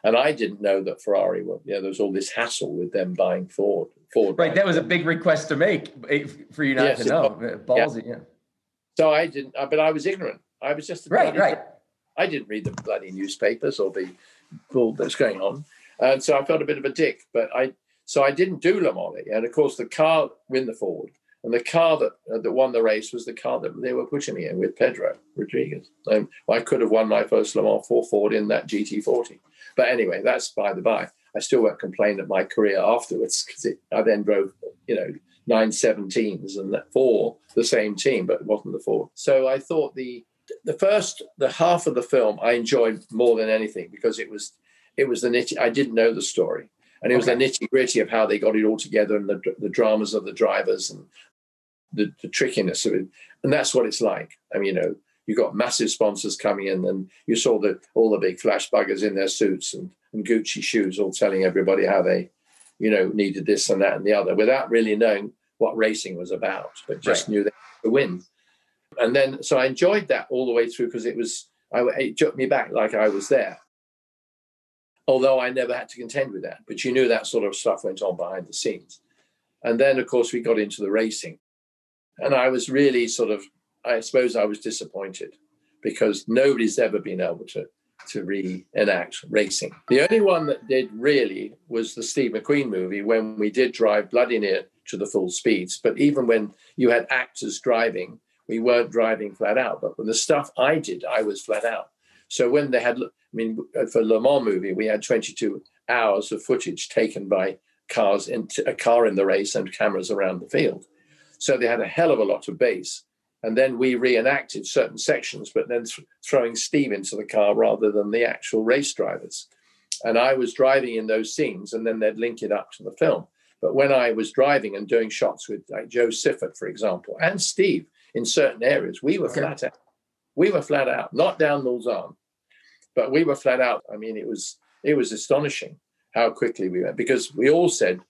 And I didn't know that Ferrari were, there was all this hassle with them buying Ford. Right. That was a big request to make for you not to know. Ballsy, yeah. So I didn't, but I was ignorant. I was just right. I didn't read the bloody newspapers or the bull that's going on. And so I felt a bit of a dick, but I didn't do Le Mans. And of course, the car win the Ford, and the car that won the race was the car that they were putting me in with Pedro Rodriguez. I could have won my first Le Mans for Ford in that GT40. But anyway, that's by the by. I still won't complain at my career afterwards, because I then drove, 917s and for the same team, but it wasn't the Ford. So I thought the half of the film I enjoyed more than anything, because it was the nitty. I didn't know the story, and it was the nitty gritty of how they got it all together, and the dramas of the drivers and the trickiness of it. And that's what it's like. I mean, you got massive sponsors coming in, and you saw all the big flash buggers in their suits and Gucci shoes, all telling everybody how they, needed this and that and the other, without really knowing what racing was about, but just knew they had to win. And then, so I enjoyed that all the way through, because it took me back like I was there. Although I never had to contend with that, but you knew that sort of stuff went on behind the scenes. And then, of course, we got into the racing, and I was really I suppose I was disappointed, because nobody's ever been able to reenact racing. The only one that did really was the Steve McQueen movie, when we did drive bloody near to the full speeds. But even when you had actors driving, we weren't driving flat out. But when the stuff I did, I was flat out. So when they had, for Le Mans movie, we had 22 hours of footage taken by cars, a car in the race and cameras around the field. So they had a hell of a lot of base. And then we reenacted certain sections, but then throwing Steve into the car rather than the actual race drivers. And I was driving in those scenes, and then they'd link it up to the film. But when I was driving and doing shots with like Joe Sifford, for example, and Steve in certain areas, we were flat out. We were flat out, not down Mulsanne, but we were flat out. I mean, it was astonishing how quickly we went, because we all said,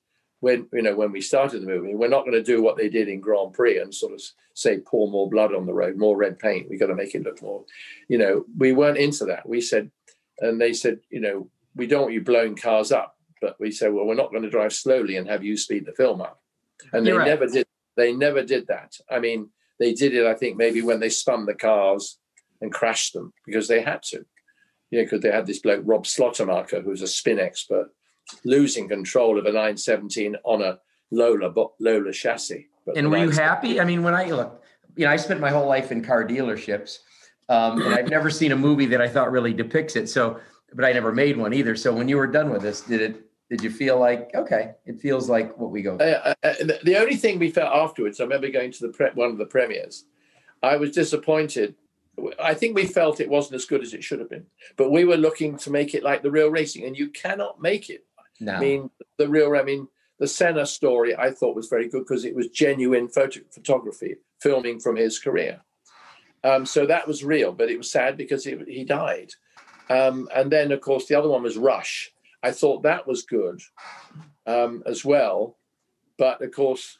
when we started the movie, we're not going to do what they did in Grand Prix and sort of say, pour more blood on the road, more red paint. We got to make it look more, we weren't into that. We said, and they said, we don't want you blowing cars up, but we said, well, we're not going to drive slowly and have you speed the film up. And they never did. They never did that. I mean, they did it, I think, maybe when they spun the cars and crashed them, because they had to, because they had this bloke, Rob Slottermacher, who's a spin expert, losing control of a 917 on a Lola chassis. And were you happy? I mean, when I spent my whole life in car dealerships, and I've never seen a movie that I thought really depicts it. So, but I never made one either. So when you were done with this, did you feel like, okay, it feels like what we go through? The only thing we felt afterwards, I remember going to one of the premieres, I was disappointed. I think we felt it wasn't as good as it should have been, but we were looking to make it like the real racing, and you cannot make it. No. I mean, the Senna story I thought was very good, because it was genuine photography, filming from his career. So that was real, but it was sad because he died. And then, of course, the other one was Rush. I thought that was good as well. But, of course,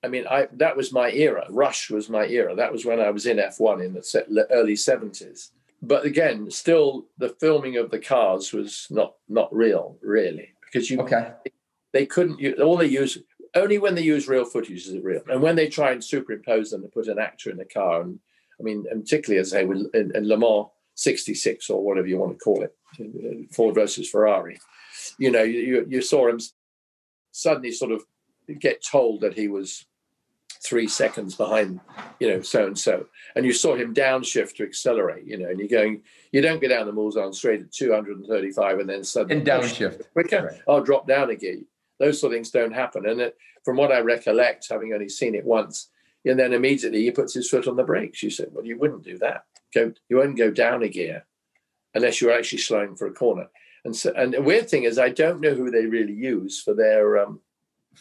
that was my era. Rush was my era. That was when I was in F1 in the early 70s. But again, still, the filming of the cars was not real, really. Because they couldn't use, only when they use real footage is it real. And when they try and superimpose them to put an actor in the car, and particularly, as I say, in Le Mans 66 or whatever you want to call it, Ford versus Ferrari, you saw him suddenly sort of get told that he was 3 seconds behind, so-and-so. And you saw him downshift to accelerate, and you're going, you don't get down the Mulsanne straight at 235 and then suddenly downshift quicker. Right. I'll drop down again. Those sort of things don't happen. And from what I recollect, having only seen it once, and then immediately he puts his foot on the brakes. You said, well, you wouldn't do that. You wouldn't go down a gear unless you're actually slowing for a corner. And the weird thing is, I don't know who they really use for their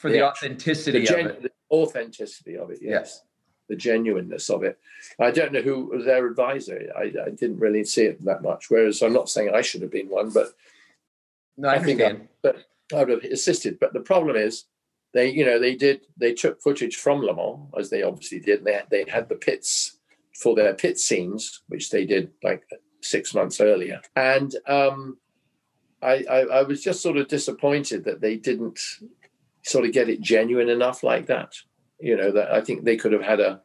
the authenticity of it. The authenticity of it, yes. The genuineness of it. I don't know who was their advisor. I didn't really see it that much. Whereas I'm not saying I should have been one, but no, I understand. But I would have assisted. But the problem is, they took footage from Le Mans, as they obviously did. They had the pits for their pit scenes, which they did like 6 months earlier. And I was just sort of disappointed that they didn't sort of get it genuine enough like that. You know, that I think they could have had a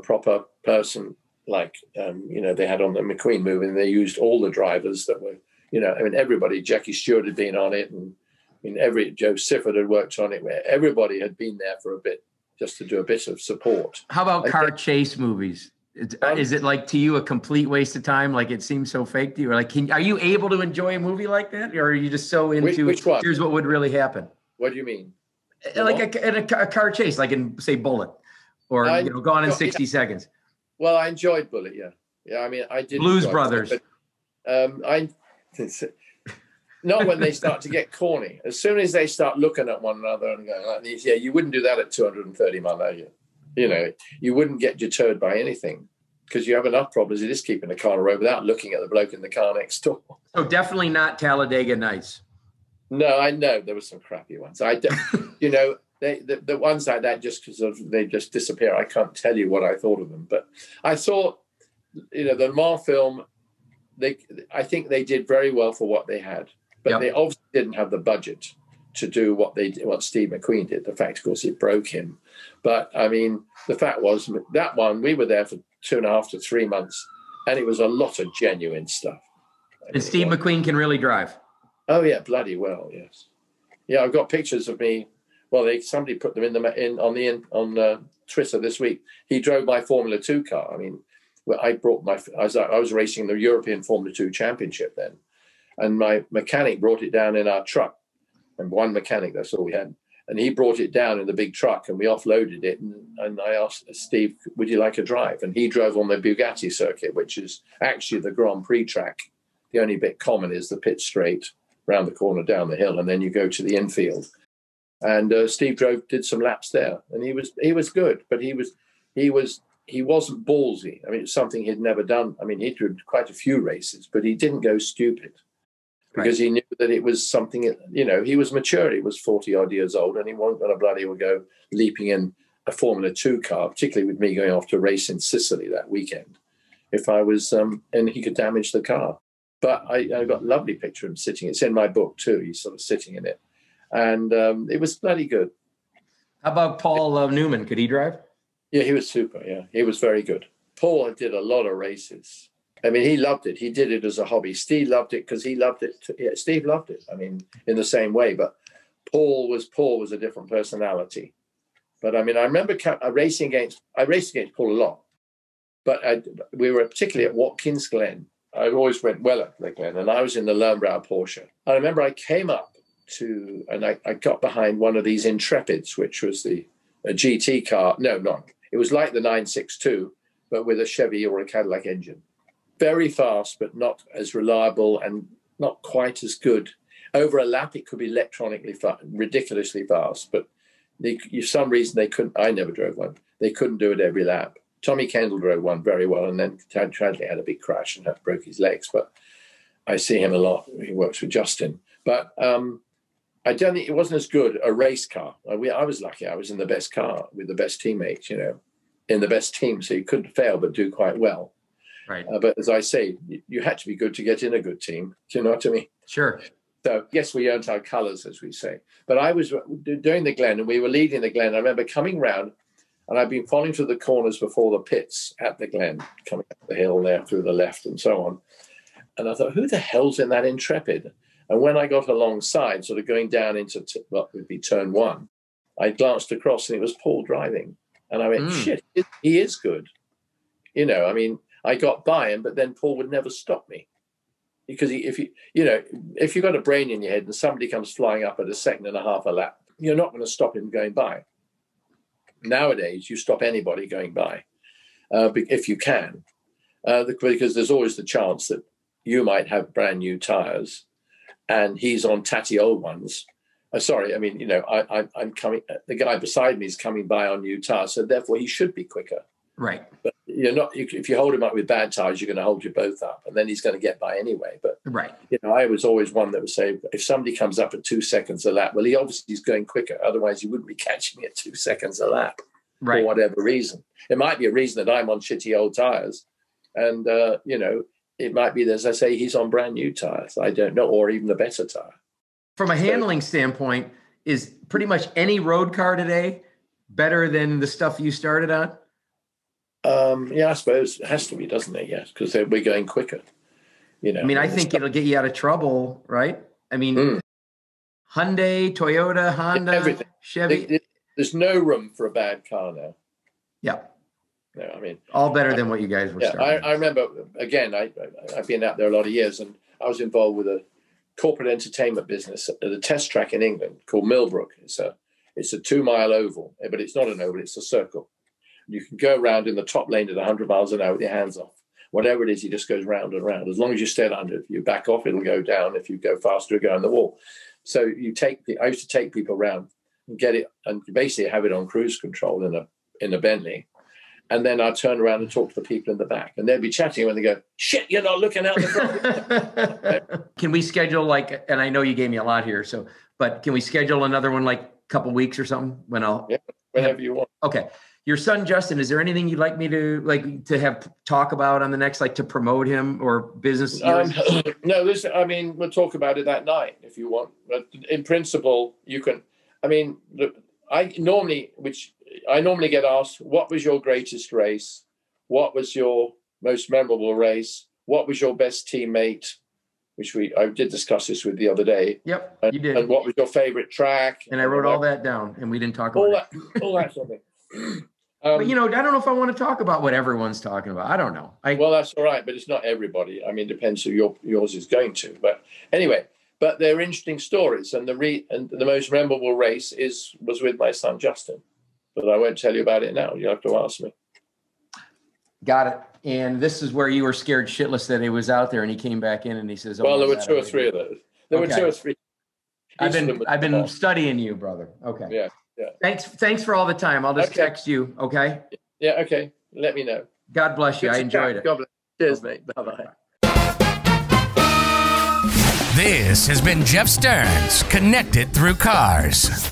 proper person like, they had on the McQueen movie, and they used all the drivers that were, everybody, Jackie Stewart had been on it, and Joe Sifford had worked on it, where everybody had been there for a bit, just to do a bit of support. How about car chase movies? Is it like to you a complete waste of time? Like it seems so fake to you? Or like, are you able to enjoy a movie like that? Or are you just so into which one? Here's what would really happen? What do you mean? Like a car chase, like in say Bullet, or Gone in 60 Seconds. Well, I enjoyed Bullet. Yeah. I mean, I did. Blues Brothers. It, but, not when they start to get corny. As soon as they start looking at one another and going like this, you wouldn't do that at 230 miles an hour. You wouldn't get deterred by anything, because you have enough problems. It is keeping the car on the road without looking at the bloke in the car next door. So definitely not Talladega Nights. No, I know there were some crappy ones. The ones like that, just because they just disappear. I can't tell you what I thought of them, but I thought, the Le Mans film, I think they did very well for what they had, but they obviously didn't have the budget to do what Steve McQueen did. The fact, of course, it broke him. But I mean, the fact was that one, we were there for 2.5 to 3 months, and it was a lot of genuine stuff. And Steve McQueen can really drive. Oh yeah, bloody well, yes. Yeah, I've got pictures of me. Well, somebody put them on Twitter this week. He drove my Formula 2 car. I mean, I was racing the European Formula 2 Championship then, and my mechanic brought it down in our truck, and one mechanic, that's all we had. And he brought it down in the big truck, and we offloaded it. And I asked Steve, would you like a drive? And he drove on the Bugatti circuit, which is actually the Grand Prix track. The only bit common is the pit straight, round the corner, down the hill, and then you go to the infield. And Steve did some laps there, and he was good, but he wasn't ballsy. I mean, it's something he'd never done. I mean, he did quite a few races, but he didn't go stupid, because he knew that it was something. He was mature. He was 40 odd years old, and he wasn't going to bloody well go leaping in a Formula 2 car, particularly with me going off to race in Sicily that weekend. If I was, and he could damage the car. But I got a lovely picture of him sitting. It's in my book too. He's sort of sitting in it. And it was bloody good. How about Paul Newman? Could he drive? Yeah, he was super. Yeah, he was very good. Paul did a lot of races. I mean, he loved it. He did it as a hobby. Steve loved it because he loved it. Yeah, Steve loved it. I mean, in the same way. But Paul was a different personality. But I mean, I remember I raced against Paul a lot. But we were particularly at Watkins Glen. I always went well at the Glen, and I was in the Lermbrow Porsche. I remember I came up and I got behind one of these Intrepids, which was a GT car. No, it was like the 962, but with a Chevy or a Cadillac engine. Very fast, but not as reliable and not quite as good. Over a lap, it could be electronically ridiculously fast, but for some reason they couldn't. I never drove one. They couldn't do it every lap. Tommy Kendall drove one very well, and then tragically had a big crash and broke his legs. But I see him a lot. He works with Justin. But I don't think it wasn't as good a race car. I was lucky. I was in the best car with the best teammates, in the best team. So you couldn't fail but do quite well. Right. But as I say, you had to be good to get in a good team. Do you know what I mean? Sure. So yes, we earned our colours, as we say. But I was doing the Glen, and we were leading the Glen. I remember coming round, and I'd been following through the corners before the pits at the Glen, coming up the hill there through the left and so on. And I thought, who the hell's in that Intrepid? And when I got alongside, sort of going down into what would be turn one, I glanced across, and it was Paul driving. And I went, shit, he is good. I mean, I got by him, but then Paul would never stop me. Because if you've got a brain in your head and somebody comes flying up at a second and a half a lap, you're not going to stop him going by. Nowadays, you stop anybody going by if you can, because there's always the chance that you might have brand new tires and he's on tatty old ones. Sorry, I mean, I'm coming. The guy beside me is coming by on new tires, so therefore he should be quicker. Right. But you're not. If you hold him up with bad tires, you're going to hold you both up, and then he's going to get by anyway. But right. I was always one that would say, if somebody comes up at 2 seconds a lap, well, he obviously is going quicker. Otherwise, he wouldn't be catching me at 2 seconds a lap. Right. For whatever reason. It might be a reason that I'm on shitty old tires, and it might be, as I say, he's on brand new tires. I don't know, or even a better tire. From a handling standpoint, is pretty much any road car today better than the stuff you started on? Yeah, I suppose it has to be, doesn't it? Yes, because we're going quicker. You know, I mean, I think it'll get you out of trouble, right? I mean, Hyundai, Toyota, Honda, everything. Chevy. There's no room for a bad car now. Yeah. No, I mean, all better than what you guys were starting. I remember, again, I've been out there a lot of years, and I was involved with a corporate entertainment business at a test track in England called Millbrook. It's a 2-mile oval, but it's not an oval, it's a circle. You can go around in the top lane at 100 miles an hour with your hands off. Whatever it is, he just goes round and round. As long as you stay under, if you back off, it'll go down. If you go faster, it'll go on the wall. So I used to take people around and get it, and basically have it on cruise control in a Bentley. And then I'd turn around and talk to the people in the back, and they'd be chatting when they go, "Shit, you're not looking out the front." Can we schedule and I know you gave me a lot here, but can we schedule another one like a couple weeks or something Whenever you want. Okay. Your son, Justin, is there anything you'd like me to have talk about on the next, to promote him or business? No, we'll talk about it that night if you want. But in principle, you can. I mean, I normally get asked, what was your greatest race? What was your most memorable race? What was your best teammate? Which I did discuss this with the other day. Yep, you did. And what was your favorite track? And I wrote all that down, and we didn't talk about all that sort of thing. But, I don't know if I want to talk about what everyone's talking about. I don't know. Well, that's all right, but it's not everybody. I mean, it depends who yours is going to. But anyway, they're interesting stories. And the most memorable race was with my son, Justin. But I won't tell you about it now. You have to ask me. Got it. And this is where you were scared shitless that he was out there, and he came back in and he says, well, there were 2 or 3 of those. There were 2 or 3. I've been studying you, brother. Okay. Yeah. Thanks for all the time. I'll just text you. Okay. Yeah. Okay. Let me know. God bless you. I enjoyed it. God bless. Cheers, mate. Bye-bye. This has been Jeff Stearns, Connected Through Cars.